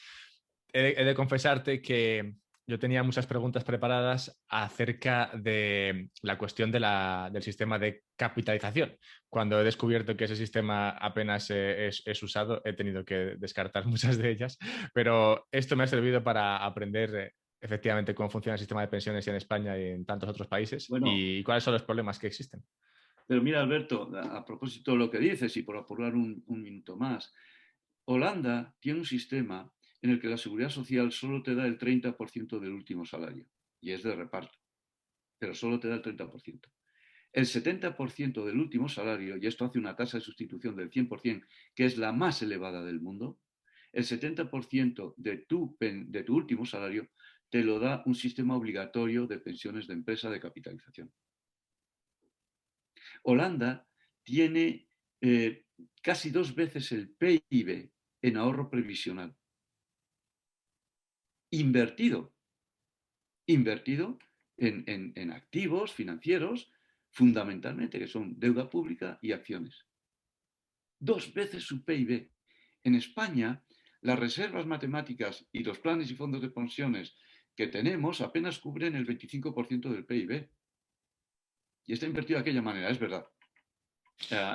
He de confesarte que yo tenía muchas preguntas preparadas acerca de la cuestión del sistema de capitalización. Cuando he descubierto que ese sistema apenas es usado, he tenido que descartar muchas de ellas, pero esto me ha servido para aprender efectivamente cómo funciona el sistema de pensiones en España y en tantos otros países Bueno, y cuáles son los problemas que existen. pero mira, Alberto, a propósito de lo que dices y por apurar un minuto más, Holanda tiene un sistema en el que la seguridad social solo te da el 30% del último salario y es de reparto, pero solo te da el 30%. El 70% del último salario, y esto hace una tasa de sustitución del 100%, que es la más elevada del mundo, el 70% de tu último salario te lo da un sistema obligatorio de pensiones de empresa de capitalización. Holanda tiene casi 2 veces el PIB en ahorro previsional. Invertido en activos financieros, fundamentalmente, que son deuda pública y acciones. 2 veces su PIB. En España, las reservas matemáticas y los planes y fondos de pensiones que tenemos apenas cubren el 25% del PIB. Y está invertido de aquella manera, es verdad.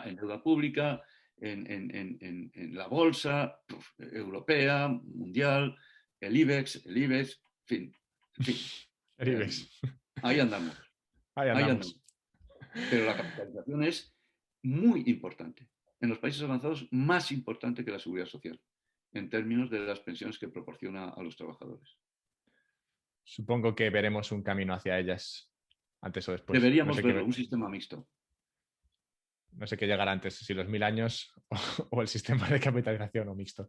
En deuda pública, en la bolsa europea, mundial, el IBEX, en fin. El IBEX. Ahí andamos, Ahí ahí andamos. andamos. Pero la capitalización es muy importante. En los países avanzados, más importante que la seguridad social, en términos de las pensiones que proporciona a los trabajadores. Supongo que veremos un camino hacia ellas antes o después. Deberíamos verlo, un sistema mixto. No sé qué llegará antes, si los 1000 años o el sistema de capitalización o mixto.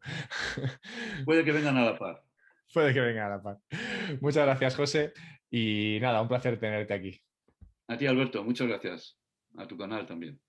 Puede que vengan a la par. Puede que venga a la par. Muchas gracias, José. Y nada, un placer tenerte aquí. A ti, Alberto, muchas gracias. A tu canal también.